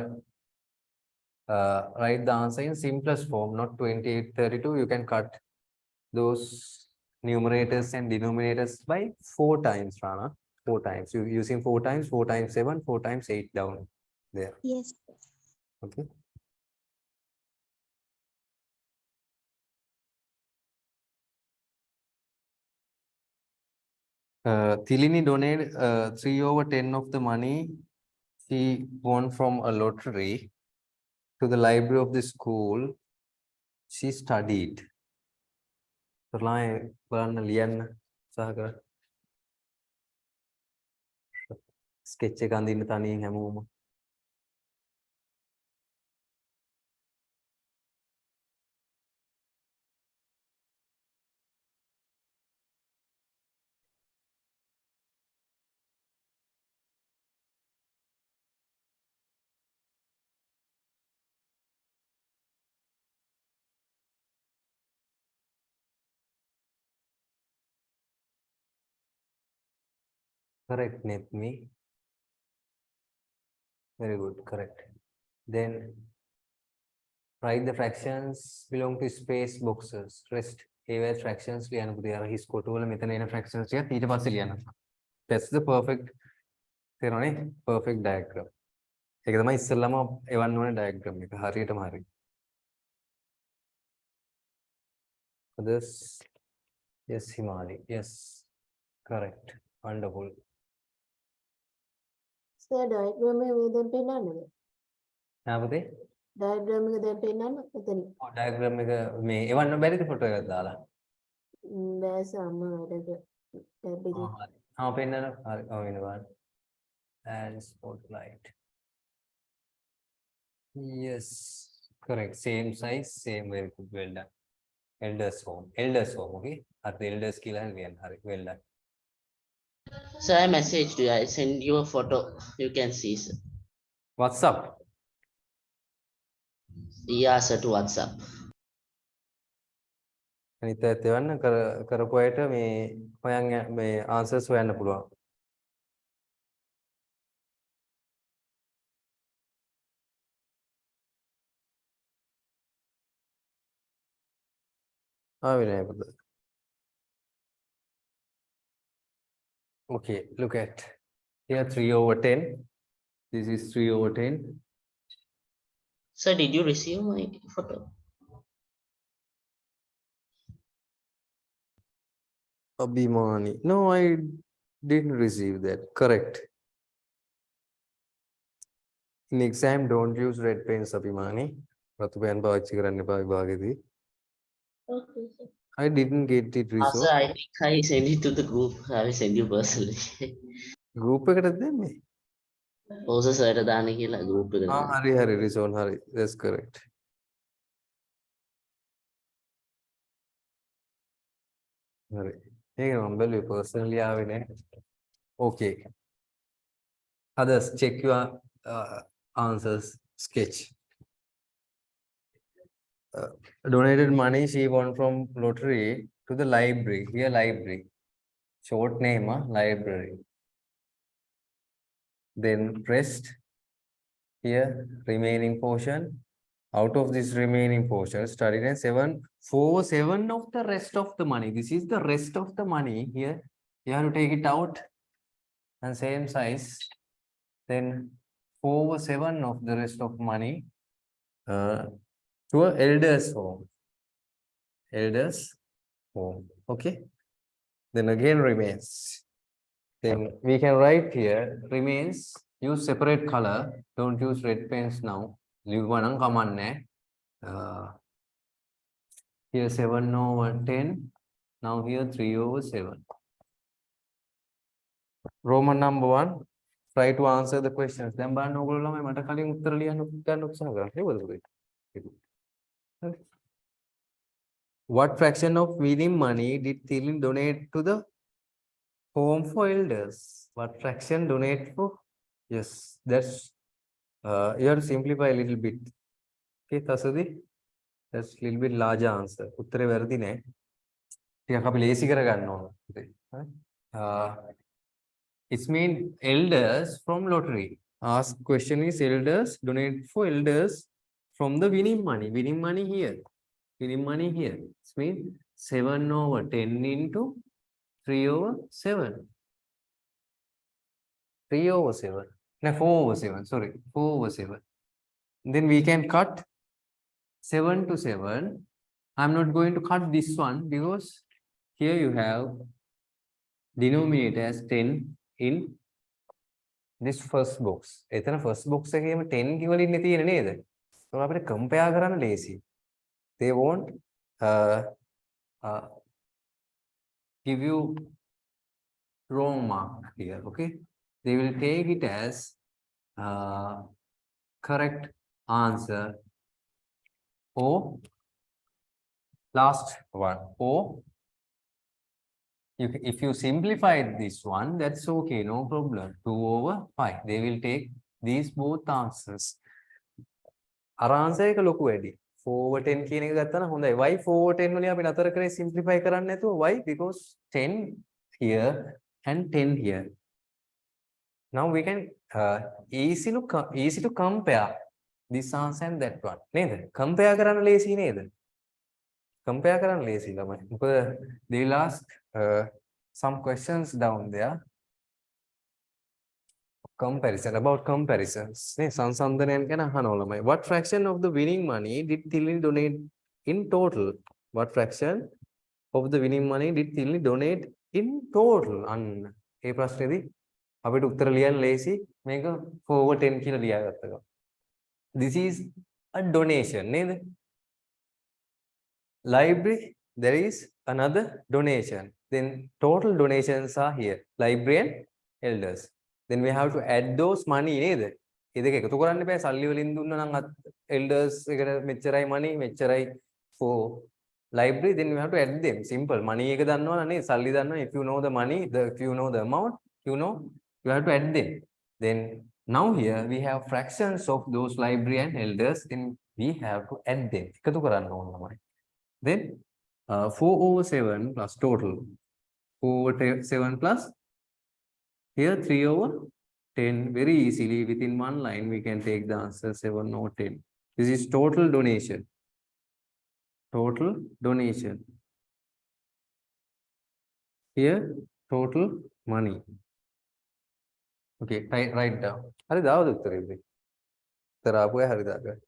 write the answer in simplest form, not 28, 32. You can cut those numerators and denominators by 4 times, Rana. 4 times. You using 4 times, 4 times 7, 4 times 8 down there. Yes. Okay. Tilini donated 3/10 of the money she won from a lottery to the library of the school she studied. තරලයි බලන්න ලියන්න උත්සාහ කරන්න. Sketch එක අඳින්න තනියෙන් හැමෝම. Correct, Netmi. Very good, correct. Then write the fractions belong to space boxes. Rest A fractions ලියන්න පුතේ අර හිස් කොට වල මෙතන එන fractions ටික ඊට පස්සේ ලියන්න. That's the perfect තේරෙනවනේ perfect diagram. ඒක තමයි ඉස්සෙල්ලාම එවන්න ඕනේ diagram එක. හරියටම හරි. Others, yes, Himali. Yes, correct. Wonderful. Sir diagram එක මේ දැන් පෙන්නන්නද? පුතේ ඩයග්‍රෑම් එක දැන් පෙන්නන්න එතන. diagram එක මේ එවන්න බැරිද ෆොටෝ එකක් දාලා? බෑ සමහරට ටැබ් එකේ. පෙන්නන්න. හරි. වෙනවා. And spotlight. Yes, correct. Same size, same. Very good. Well done. Elders home. Elders home. Okay. At the elders කියලා ලියන්න. හරි. Well done. Sir, I messaged you. I send you a photo. You can see, sir. What's up? Yeah, sir, to WhatsApp. අනිත් අයත් එවන්න කරපු අයට මේ හොයන් මේ answers හොයන්න පුළුවන්. විනය පුතේ. Okay, look at here 3/10. This is 3/10. Sir, did you receive my photo? Abhimani. No, I didn't receive that. Correct. In exam, don't use red pens, Abhimani. රතු පෙන් පාවිච්චි කරන්න එපා විභාගෙදී. Okay, sir. I didn't get it Sir, resolved. I think I send it to the group. I will send you personally. Group එකටද දෙන්නේ? Also, sir, දාන්න කියලා group එකට. හරි resolve හරි. That's correct. හරි. ඒක මම බැලුවේ personally ආවේ නෑ. Okay. Others, check your answers. Sketch. Donated money she won from lottery to the library. Here, library. Short name, library. Then rest. Here, remaining portion. Out of this remaining portion, studied and 4/7 of the rest of the money. This is the rest of the money. Here, you have to take it out and same size. Then 4/7 of the rest of money to a elder's home. elders home. Okay. Then again remains. Then we can write here remains. Use separate color. Don't use red pens now. Leave one common. Here 7/10. Now here 3/7. Roman number 1. Try to answer the questions. Then බලන්න ඕගොල්ලෝ ළමයි මට කලින් උත්තර ලියන්න ගන්න උත්සාහ කරන්න. What fraction of winning money did Tilin donate to the home for elders? What fraction donate for? Yes, that's you have to simplify a little bit. Okay, Tasadi, that's a little bit larger answer. උත්තරේ වැරදි නෑ. ටිකක් අපි ලේසි කරගන්න ඕන. It's mean elders from lottery. Ask question is elders donate for elders from the winning money. Winning money here. Winning money here. It's mean 7/10 into 3/7. 3/7. No, 4/7. Sorry, 4/7. Then we can cut 7 to 7. I'm not going to cut this one because here you have denominator as 10 in this first box. එතන first box එකේම 10 කිවලින් තියෙන්නේ නේද? ඒක අපිට compare කරන්න ලේසි. They won't give you wrong mark here. Okay, they will take it as correct answer or last one, or if you simplified this one, that's okay, no problem. 2/5. They will take these both answers. Our answer එක ලොකු වැඩි. 4/10 කියන එක ගත්තා නම් හොඳයි. Why 4/10 වලින් අපි නතර කරේ simplify කරන්න නැතුව? Why? Because 10 here and 10 here. Now we can easy to compare this answer and that one. නේද? Compare කරන්න ලේසි නේද? Compare කරන්න ලේසි ළමයි. මොකද they will ask some questions down there. Comparison, about comparisons. සංසන්දනයන් ගැන අහනවා ළමයි. What fraction of the winning money did Tilly donate in total? What fraction of the winning money did Tilly donate in total? අන්න ඒ ප්‍රශ්නේදී අපිට උත්තර ලියන්න ලේසි. මේක 4/10 කියලා ලියාගත්තා. This is a donation නේද? Library, there is another donation. Then total donations are here. Library and elders. Then we have to add those money නේද? ඒ දෙක එකතු කරන්න බෑ. සල්ලි වලින් දුන්නා නම් elders එකට මෙච්චරයි money, මෙච්චරයි for library. Then we have to add them. Simple. Money එක දන්නවනේ නේ. සල්ලි දන්නවා. If you know the money, if you know the amount, you know you have to add them. Then now here we have fractions of those library and elders. Then we have to add them. එකතු කරන්න ඕනමයි. Then 4/7 plus total 4/7 plus here 3/10. Very easily within one line we can take the answer 7/10. This is total donation. Total donation. Here total money. Okay, write down. හරි දාවද උත්තරේ ඉතින්. උත්තර ආපුවා හරි දාගන්න.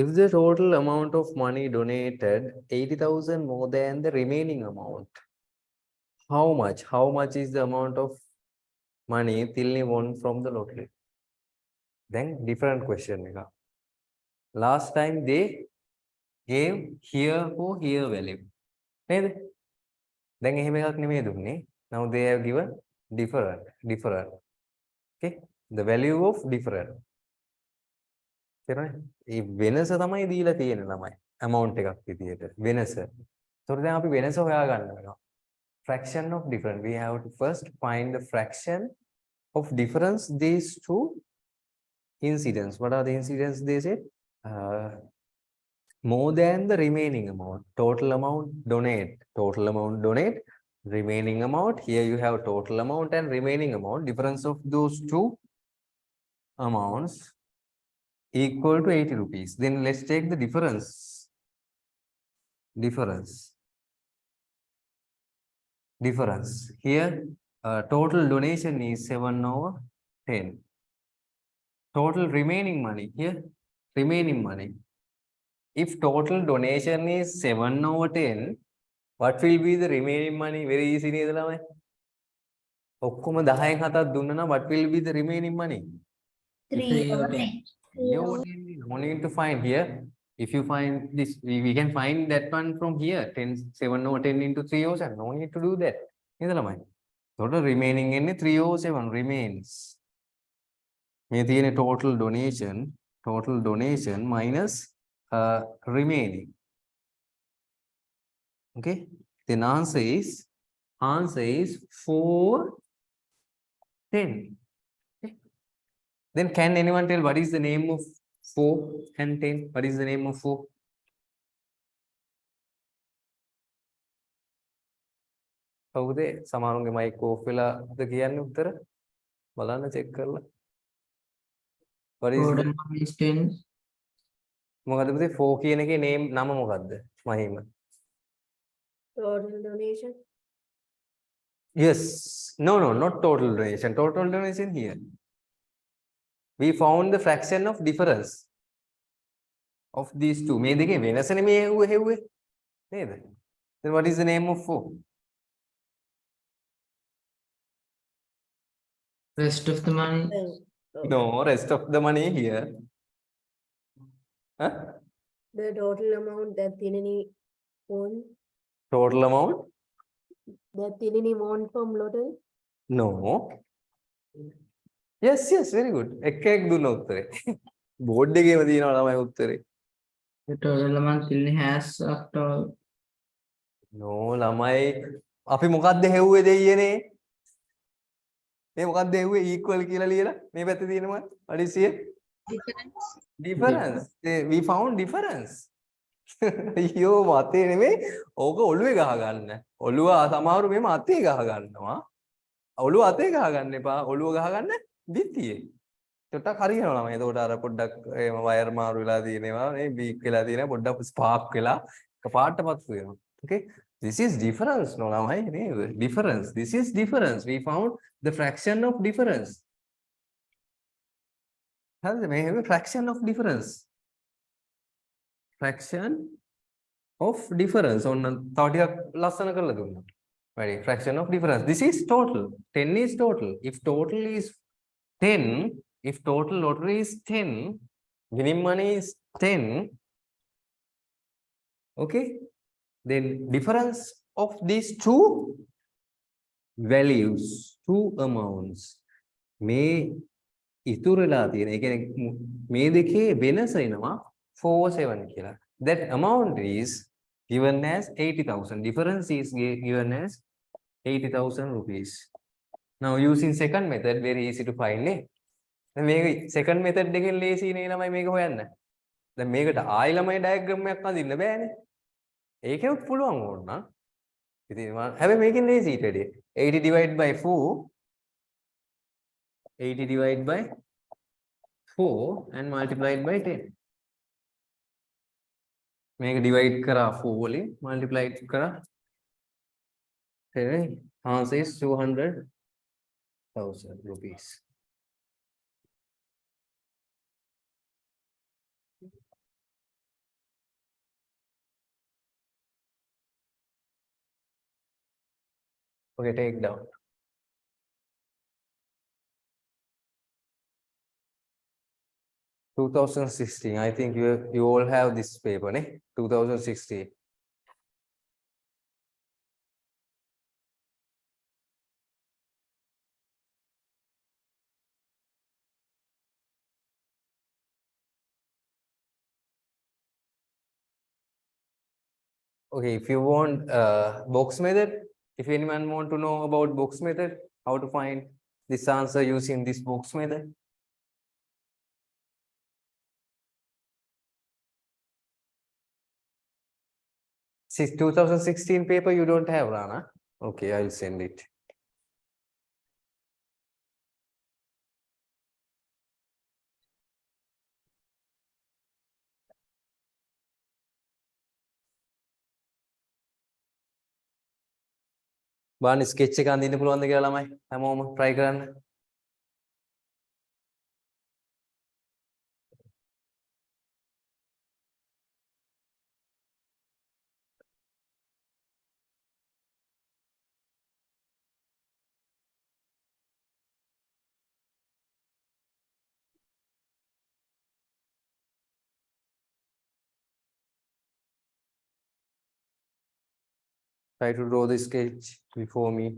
If the total amount of money donated 80,000 more than the remaining amount, how much is the amount of money Tilly won from the lottery? Then different question. Last time they gave here for here value. Then එහෙම එකක් නෙමෙයි දුන්නේ. Now they have given different. Okay, the value of different. ඒ වෙනස තමයි දීලා තියෙන ළමයි amount එකක් විදියට වෙනස. ඒතකොට දැන් අපි වෙනස හොයා ගන්න වෙනවා. Fraction of difference. We have to first find the fraction of difference these two incidents. What are the incidents they said? More than the remaining amount. Total amount donate. Remaining amount. Here you have total amount and remaining amount. Difference of those two amounts equal to 80 rupees. Then let's take the difference. Here total donation is 7/10. Total remaining money here. Remaining money. If total donation is 7/10, what will be the remaining money? Very easy නේද ළමයි? ඔක්කොම 10න් 7ක් දුන්නා නම් what will be the remaining money? 3/10. No need to find here. If you find this, we can find that one from here. 7/10 into 3/7. No need to do that. නේද ළමයි? Total remaining එන්නේ 3/7 remains. මේ තියෙන total donation minus remaining. Okay, then answer is 4/10. Okay. Then can anyone tell what is the name of 4 and 10? What is the name of 4? කවුද සමහරුන්ගේ mic off වෙලාද කියන්නේ උත්තර බලන්න check කරලා. What is Total money is 10. මොකද්ද පුතේ 4 කියන එකේ name නම මොකද්ද මහීම? Total donation. Yes. No, not total donation. Total donation here. We found the fraction of difference of these two. මේ දෙකේ වෙනසනේ මේ හෙව්වේ නේද? Then what is the name of 4? Rest of the money. No, rest of the money here. Huh? The total amount that Tinini won. Total amount? That Tinini won from lottery. No. Yes, very good. එකෙක් දුන්න උත්තරේ. Board එකේම තියෙනවා ළමයි උත්තරේ. The total amount in has after all. No ළමයි අපි මොකද්ද හෙව්වේ දෙයියනේ? මේ මොකක්ද හෙව්වේ equal කියලා ලියලා මේ පැත්තේ තියෙනවා what is here? Difference. We found difference. අයියෝ මතේ නෙමෙයි ඕක ඔළුවේ ගහ ගන්න. ඔළුව සමහරු මෙහෙම අතේ ගහ ගන්නවා. ඔළුව අතේ ගහ ගන්න එපා. ඔළුව ගහ ගන්න බිත්තියේ. චොට්ටක් හරියනවා ළමයි. එතකොට අර පොඩ්ඩක් එහෙම වයර් මාරු වෙලා තියෙනවා. මේ බීක් වෙලා තියෙනවා. පොඩ්ඩක් ස්පාර්ක් වෙලා එකපාරට පත්තු වෙනවා. Okay? This is difference no ළමයි නේද? Difference. This is difference. We found the fraction of difference. හරිද? මේ හැම fraction of difference. Fraction of difference. ඔන්න තව ටිකක් ලස්සන කරලා දුන්නා. Right? Fraction of difference. This is total. 10 is total. If total is 10, if total lottery is 10, winning money is 10. Okay? Then difference of these two values, two amounts. මේ ඉතුරු වෙලා තියෙන. ඒ කියන්නේ මේ දෙකේ වෙනස එනවා 4/7 කියලා. That amount is given as 80,000. Difference is given as 80,000 rupees. Now using second method, very easy to find නේ. දැන් මේක second method එකෙන් ලේසි නේ ළමයි මේක හොයන්න. දැන් මේකට ආයි ළමයි diagram එකක් අඳින්න බෑනේ. ඒකෙත් පුළුවන් ඕන. ඉතින් හැබැයි මේකෙන් ලේසි ඊට වැඩිය. 80 divided by 4 80 divided by 4 and multiplied by 10. මේක divide කරා 4 වලින් multiply කරා 10. Answer is 200,000 rupees. Okay, take down. (2016). I think you all have this paper, ne? 2016. Okay, if you want box method, if anyone want to know about box method, how to find this answer using this box method. Since 2016 paper you don't have, Rana. Okay, I'll send it. බලන්න sketch එක අඳින්න පුළුවන්ද කියලා ළමයි හැමෝම try කරන්න. Try to draw the sketch before me.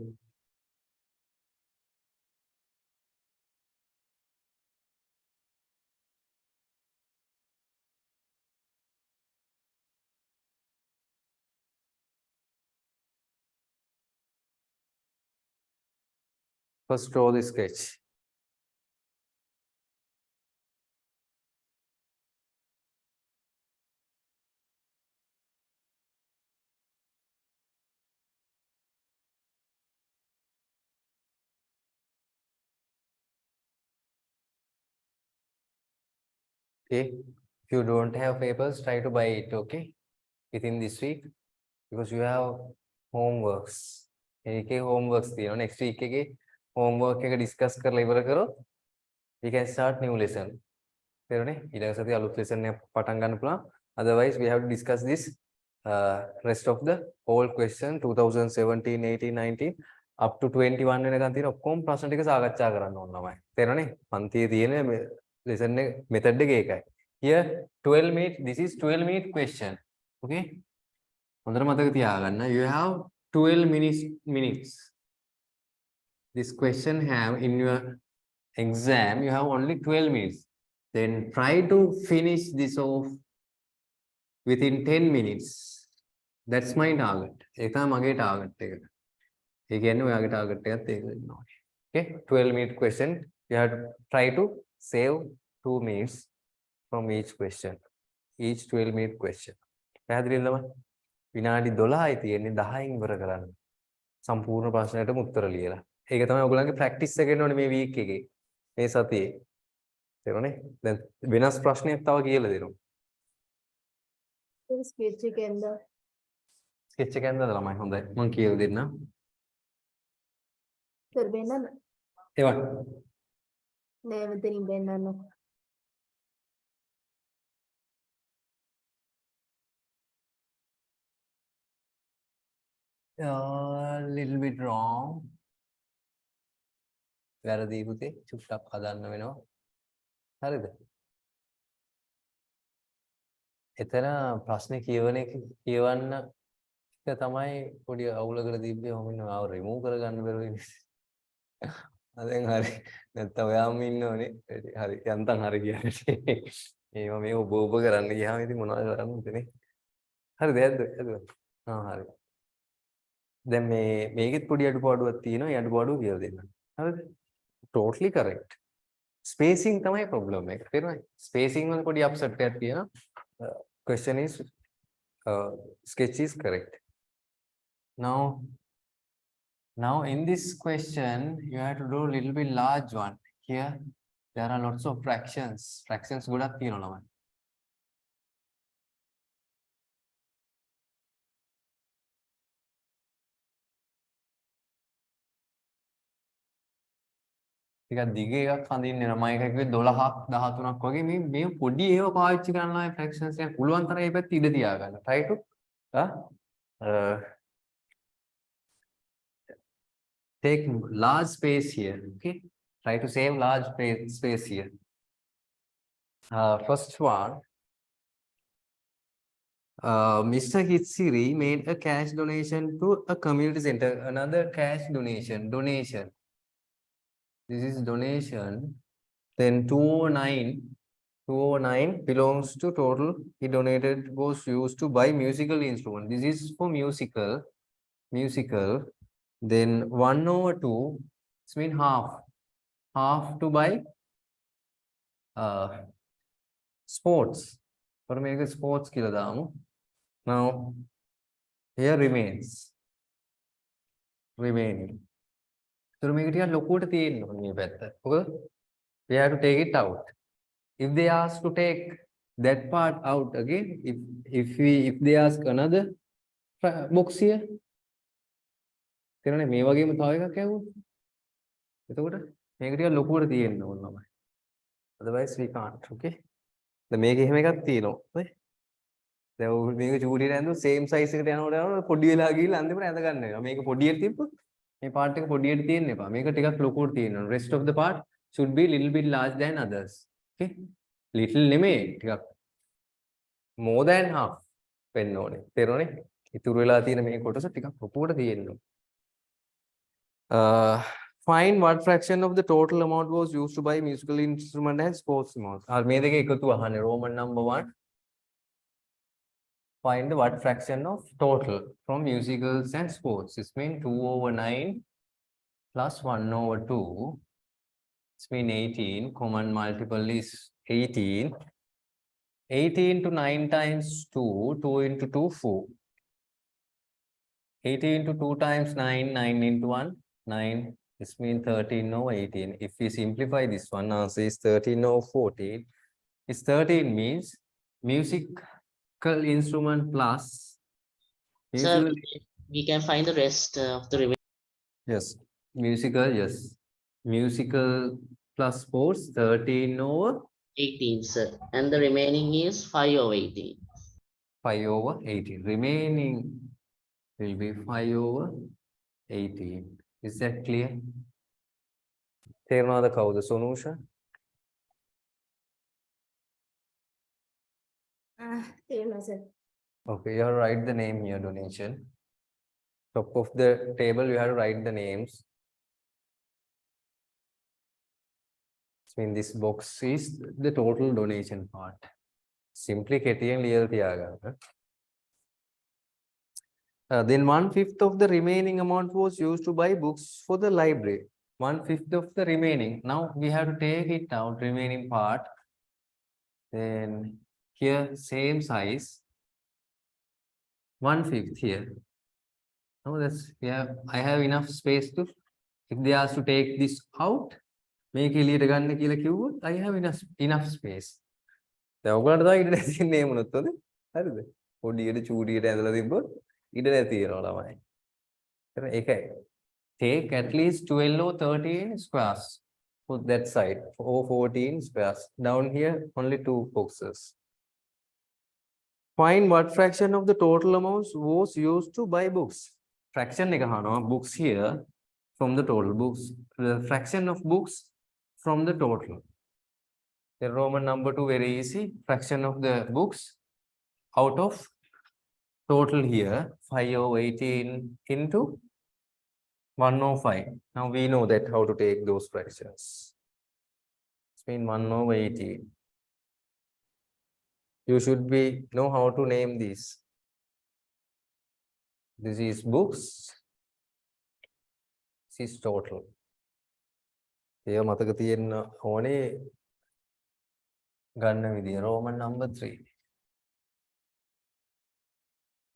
First draw the sketch. Okay, if you don't have papers, try to buy it, okay, within this week, because you have homeworks. Okay, homeworks, next week, okay, homework discuss කරලා ඉවර කරොත් we can start new lesson. තේරුණේ? ඊළඟ සතියේ අලුත් lesson එකක් පටන් ගන්න පුළුවන්. Otherwise, we have to discuss this rest of the whole question 2017, 18, 19 up to 21 වෙනකන් තියෙන ඔක්කොම ප්‍රශ්න ටික සාකච්ඡා කරන්න ඕන ළමයි. තේරුණේ? පන්තියේ තියෙන lesson method එක ඒකයි. Here 12 minute, this is 12 minute question. Okay? හොඳට මතක තියාගන්න. You have 12 minutes. This question have in your exam, you have only 12 minutes. Then try to finish this off within 10 minutes. That's my target. ඒක තමයි මගේ target එක. ඒ කියන්නේ ඔයාගේ target එකත් ඒක වෙනවා. Okay? 12 minute question. You have to try to save 2 minutes from each question. Each 12 minute question. පැහැදිලිද ළමයි? විනාඩි 12යි තියෙන්නේ 10න් ඉවර කරන්න. සම්පූර්ණ ප්‍රශ්නයටම උත්තර ලියලා. ඒක තමයි ඔයගොල්ලන්ගේ ප්‍රැක්ටිස් එක වෙන්න ඕනේ මේ වීක් එකේ. මේ සතියේ. තේරුණේ? දැන් වෙනස් ප්‍රශ්නයක් තව කියලා දෙනවා. sketch එකෙන්ද ස්කෙච් එක ඇඳලා ළමයි හොඳයි. මම කියලා දෙන්නම්. සර් වෙනද ඒවා නෑ මෙතනින් වෙන්නන්න little bit wrong. වැරදි පුතේ චුට්ටක් හදන්න වෙනවා. හරිද? එතන ප්‍රශ්නේ කියවන්න එක තමයි පොඩි අවුලකට දීපේ මම ඉන්නවා ආව රිමූව් කරගන්න බැරුව ඉන්නේ. දැන් හරි. නැත්නම් ඔයාම ඉන්න ඕනේ. හරි. යන්තම් හරි කියන්නේ. ඒව මේ ඔබ කරන්න ගියාම ඉතින් මොනවද කරන්නේ ඉතින්. හරිද? ඇද්ද? හරි. දැන් මේකෙත් පොඩි අඩුපාඩුවක් තියෙනවා. ඒ අඩුපාඩුව කියලා දෙන්න. හරිද? Totally correct. Spacing තමයි problem එක. තේරුණාද? Spacing වල පොඩි upset එකක් තියෙනවා. Question is sketch is correct. Now in this question you have to do a little bit large one. Here there are lots of fractions. Fractions ගොඩක් තියෙනවා ළමයි. ටිකක් දිග එකක් හඳින්න වෙනවා. මම එකක් කිව්වේ 12ක් 13ක් වගේ මේ පොඩි ඒවා පාවිච්චි කරනවා fractions එක පුළුවන් තරම් ඒ පැත්ත ඉඩ තියාගන්න. try to take large space here. Okay, try to save large space here. First one, Mr. Hitsiri made a cash donation to a community center. Another cash donation. This is donation. Then 209 belongs to total he donated was used to buy musical instrument. This is for musical. Then 1/2 it's mean half to buy sports. For make sports කියලා දාමු. Now here remaining. So මේක ටිකක් ලොකුවට තියෙන්න ඕනේ මේ පැත්ත. මොකද we have to take it out. If they ask to take that part out again, if they ask another box here, තේරෙන්නේ මේ වගේම තව එකක් ඇහුවොත්. එතකොට මේක ටිකක් ලොකුවට තියෙන්න ඕන ළමයි. Otherwise we can't. Okay. දැන් මේක එහෙම එකක් තියෙනවා. හරි. දැන් මේක චූටියට ඇඳුම් same size එකට යනකොට පොඩි වෙලා ගිහිල්ලා අන්තිමට ඇඳ ගන්න වෙනවා. මේක පොඩියට තියපොත් මේ part එක පොඩියට තියෙන්න එපා. මේක ටිකක් ලොකුවට තියෙන්න. Rest of the part should be little bit large than others. Okay. Little නෙමෙයි ටිකක් more than half වෙන්න ඕනේ. තේරුණේ? ඉතුරු වෙලා තියෙන මේ කොටස ටිකක් ලොකුවට තියෙනවා. Find what fraction of the total amount was used to buy musical instrument and sports amount. මේ දෙක එකතු අහන්නේ. Roman number 1. Find the what fraction of total from musicals and sports. This means 2/9 plus 1/2. This means 18. Common multiple is 18. 18 to 9 times 2. 2 into 2, 4. 18 to 2 times 9. 9 into 1, 9. This means 13/18. If we simplify this one, answer is 13/14. This 13 means musical instrument plus Sir, musical, we can find the rest of the remaining. yes, musical, yes, musical plus sports 13/18. Sir, and the remaining is 5/18. 5/18. Remaining will be 5/18. Is that clear? තේරුණාද කවුද සොනූෂා? තේරුණා sir. Okay, you have to write the name here, donation. Top of the table, you have to write the names. So in this box is the total donation part. Simply කෙටියෙන් ලියලා තියාගන්න. Then 1/5 of the remaining amount was used to buy books for the library. 1/5 of the remaining. Now we have to take it out, remaining part. Then here, same size. 1/5 here. Now I have enough space to, if they ask to take this out, මේක එළියට ගන්න කියලා කිව්වොත් I have enough space. දැන් ඔයගොල්ලන්ට තමයි ඉඩ නැති ඉන්නේ මොනොත් හොඳ. හරිද? පොඩියට චූටියට ඇඳලා තිබ්බොත් ඉඩ නැති වෙනවා ළමයි. හරි ඒකයි. Take at least 12 or 13 squares for that side, or 14 squares. Down here only 2 boxes. Find what fraction of the total amount was used to buy books. Fraction එක අහනවා books here from the total books. The fraction of books from the total. The Roman number 2 very easy. Fraction of the books out of total here 5/18 into 1/5. Now we know that how to take those fractions. It's been 1/18. You should know how to name these. This is books. This is total. Here මතක තියෙන්න ඕනේ ගන්න විදිය. Roman number 3.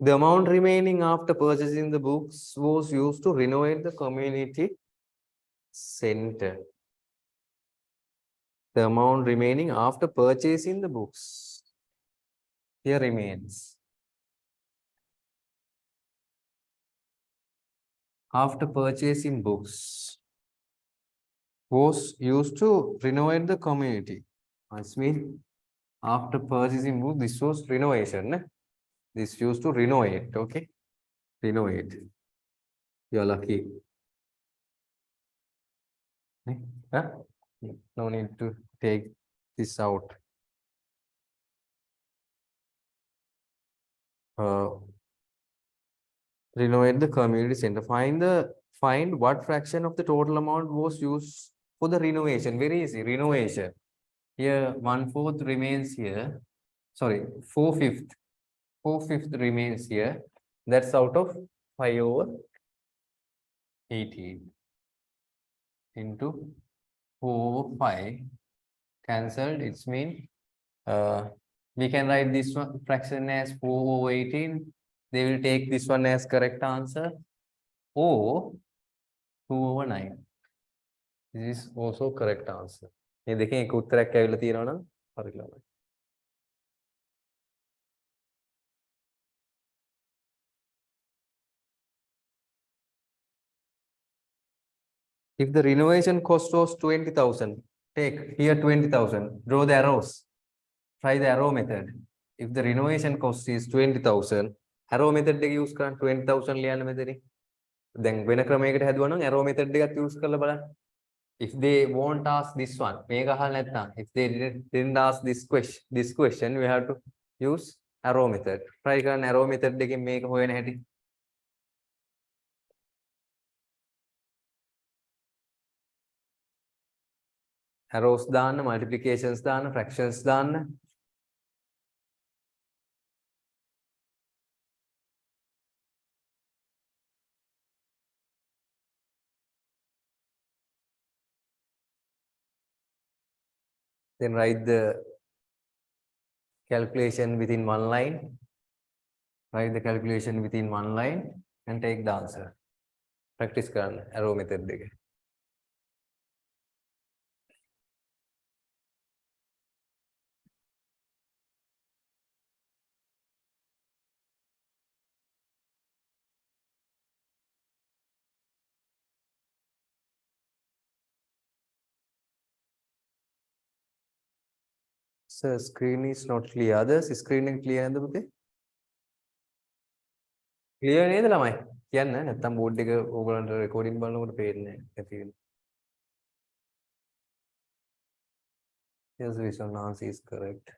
The amount remaining after purchasing the books was used to renovate the community center. The amount remaining after purchasing the books here remains. After purchasing books was used to renovate the community. This means after purchasing books, this was renovation. Ne? This used to renovate, okay? Renovate. You're lucky. Huh? No need to take this out. Renovate the community center. Find what fraction of the total amount was used for the renovation. Very easy. Renovation. Here 1/4 remains here. Sorry, 4/5. 4/5 remains here. That's out of 5/18 into 4/5 cancelled. It's mean we can write this one fraction as 4/18. They will take this one as correct answer, or 2/9. This is also correct answer. මේ දෙකෙන් එක උත්තරයක් ඇවිල්ලා තියෙනවා නම් හරි ළමයි. If the renovation cost was 20,000, take here 20,000. Draw the arrows. Try the arrow method. If the renovation cost is 20,000, arrow method එක use කරන්න 20,000 ලියන්න මෙතන. දැන් වෙන ක්‍රමයකට හැදුවා නම් arrow method එකත් use කරලා බලන්න. If they won't ask this one, මේක අහලා නැත්නම්, if they didn't ask this question, we have to use arrow method. Try කරන්න arrow method එකෙන් මේක හොයන හැටි. arrows දාන්න, multiplications දාන්න, fractions දාන්න. Then write the calculation within one line. Write the calculation within one line and take the answer. Practice කරන්න arrow method එක. Sir, screen is not clear. Others screen එක clear නේද පුතේ? Clear නේද ළමයි? කියන්න නැත්තම් board එක ඕගලන්ට recording බලනකොට පේන්නේ නැහැ. Yes, Vishwanath is correct.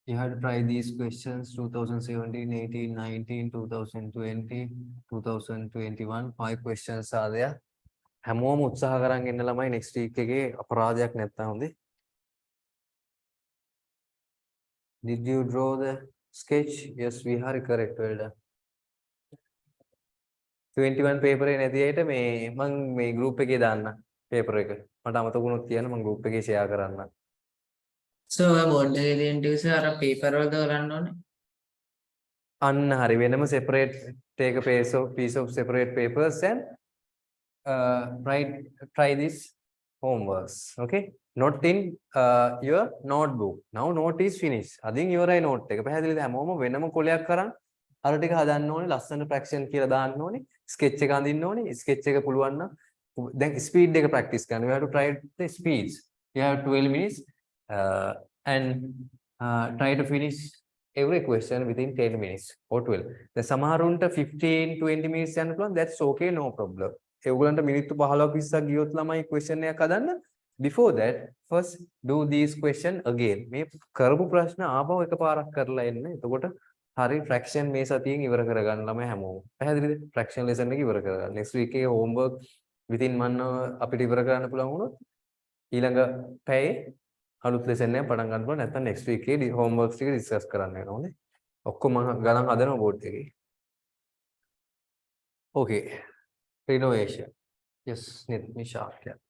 You have to try these questions 2017, 18, 19, 2020, 2021. 5 questions are there. හැමෝම උත්සාහ කරන් ඉන්න ළමයි next week එකේ අපරාධයක් නැත්තම් හොඳේ. Did you draw the sketch? Yes, we are correct. Well done. 21 paper එක නැති අයට මේ මම මේ group එකේ දාන්න paper එක. මට අමතක වුණොත් කියන්න මම group එකේ share කරන්න. So board එකේ තියෙන ටික අර paper වලද කරන්න ඕනේ. අන්න හරි වෙනම separate take a piece of separate papers and try this homeworks. Okay, not in your notebook. Now note is finished. අදින් ඉවරයි note එක. පැහැදිලිද? හැමෝම වෙනම කොලයක් කරන් අර ටික හදන්න ඕනේ. ලස්සන fraction කියලා දාන්න ඕනේ. sketch එක අඳින්න ඕනේ. sketch එක පුළුවන් නම් දැන් speed එක practice කරන්න. You have to try the speeds. You have 12 minutes and try to finish every question within 10 minutes or 12. The සමහරුන්ට 15 20 minutes යන්න පුළුවන්. That's okay, no problem. ඒගොල්ලන්ට මිනිත්තු 15ක් 20ක් ගියොත් ළමයි question එකක් හදන්න. Before that, first do these question again. මේ කරපු ප්‍රශ්න ආපහු එකපාරක් කරලා එන්න. එතකොට හරි fraction මේ සතියෙන් ඉවර කරගන්න ළමයි හැමෝම. පැහැදිලිද? fraction lesson එක ඉවර කරගන්න. Next week එකේ homework within 1 hour අපිට ඉවර කරන්න පුළුවන් වුණොත් ඊළඟ පැයේ අලුත් lesson එකක් පටන් ගන්න පුළුවන්. නැත්නම් next week එකේ homeworks ටික discuss කරන්න වෙනවා නේ. ඔක්කොම ගණන් හදනවා board එකේ. Okay. Renovation. Yes, Nisha.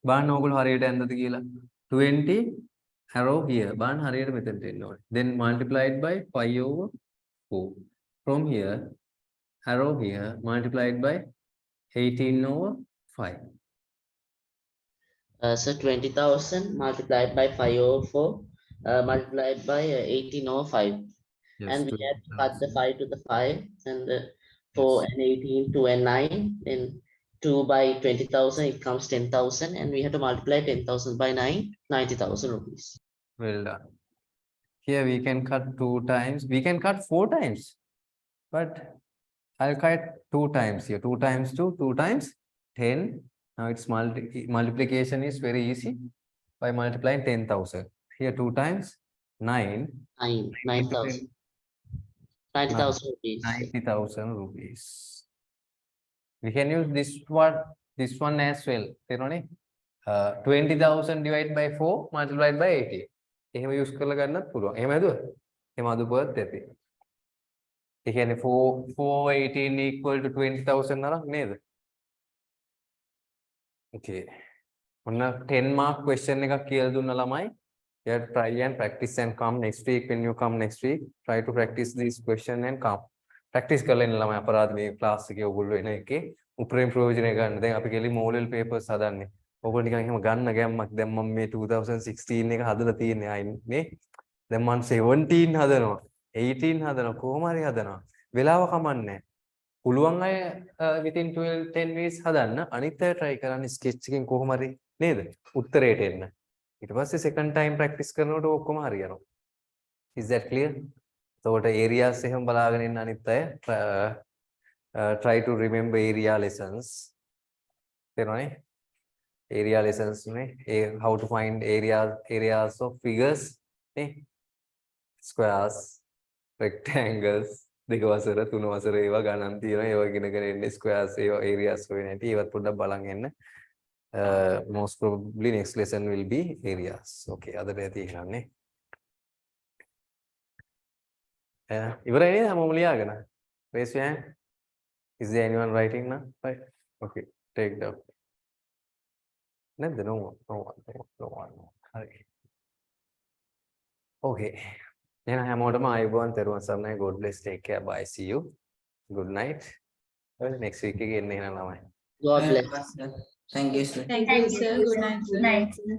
බලන්න ඕගොල්ලෝ හරියට ඇන්දද කියලා. 20 arrow here. බලන්න හරියට මෙතනට එන්න ඕනේ. Then multiplied by 5/4. From here, arrow here multiplied by 18/5. So 20,000 multiplied by 5/4 multiplied by 18/5. Yes, And we have to cut the 5 to the 5 and the 4 and 18, 2 and 9. Then 2 by 20,000, it comes 10,000, and we have to multiply 10,000 by 9, 90,000 rupees. Well done. Here we can cut 2 times. We can cut 4 times. But I'll cut 2 times here. 2 times 2, 2 times 10. Now its multiplication is very easy by multiplying 10,000. Here 2 times 9. 9,000. 90,000 rupees. 90,000 rupees. We can use this one as well. You know, 20,000 divided by 4 multiplied by 80. එහෙම use කරලා ගන්නත් පුළුවන්. එහෙම හදුවා. එහෙම හදුවොත් ඇති. ඒ කියන්නේ 418 equal to 20,000 නරක් නේද? Okay. ඔන්න 10 mark question එකක් කියලා දුන්න ළමයි. You have to try and practice and come next week. When you come next week, try to practice this question and come. Practice කරලා ඉන්න ළමයි අපරාධ මේ class එකේ ඔයගොල්ලෝ එන එකේ උපරිම ප්‍රයෝජනය ගන්න. දැන් අපි කෙලි model papers හදන්නේ. ඔයගොල්ලෝ නිකන් එහෙම ගන්න ගැම්මක්. දැන් මම මේ 2016 එක හදලා තියෙන්නේ ආයි මේ. දැන් මම 17 හදනවා. 18 හදනවා. කොහොම හරි හදනවා. වෙලාව කමන්නේ. පුළුවන් අය within 10 minutes හදන්න. අනිත් අය try කරන්න sketch එකෙන් කොහොම හරි නේද? උත්තරයට එන්න. ඊට පස්සේ second time practice කරනකොට ඔක්කොම හරියනවා. Is that clear? එතකොට areas එහෙම බලාගෙන ඉන්න අනිත් අය try to remember area lessons. තේරුණානේ? Area lessons නේ how to find areas of figures නේ squares rectangles දෙක වසර තුන වසර ඒවා ගණන් තියෙනවා ඒවා ඉගෙනගෙන ඉන්නේ squares ඒවා areas වෙන්නේ නැටි ඒවත් පොඩ්ඩක් බලන් එන්න most probably next lesson will be areas okay අද දෙය තියෙනන්නේ ඉවරයි නේද හැමෝම ලියාගෙන raise your hand is there anyone writing now right okay take down නැද්ද no one හරි okay එහෙනම් හැමෝටම ආයුබෝවන් තෙරුවන් සරණයි God bless take care bye see you good night next week එකේ එන්න එහෙනම් ළමයි God bless. Thank you, sir. Thank you, sir. Good night, sir.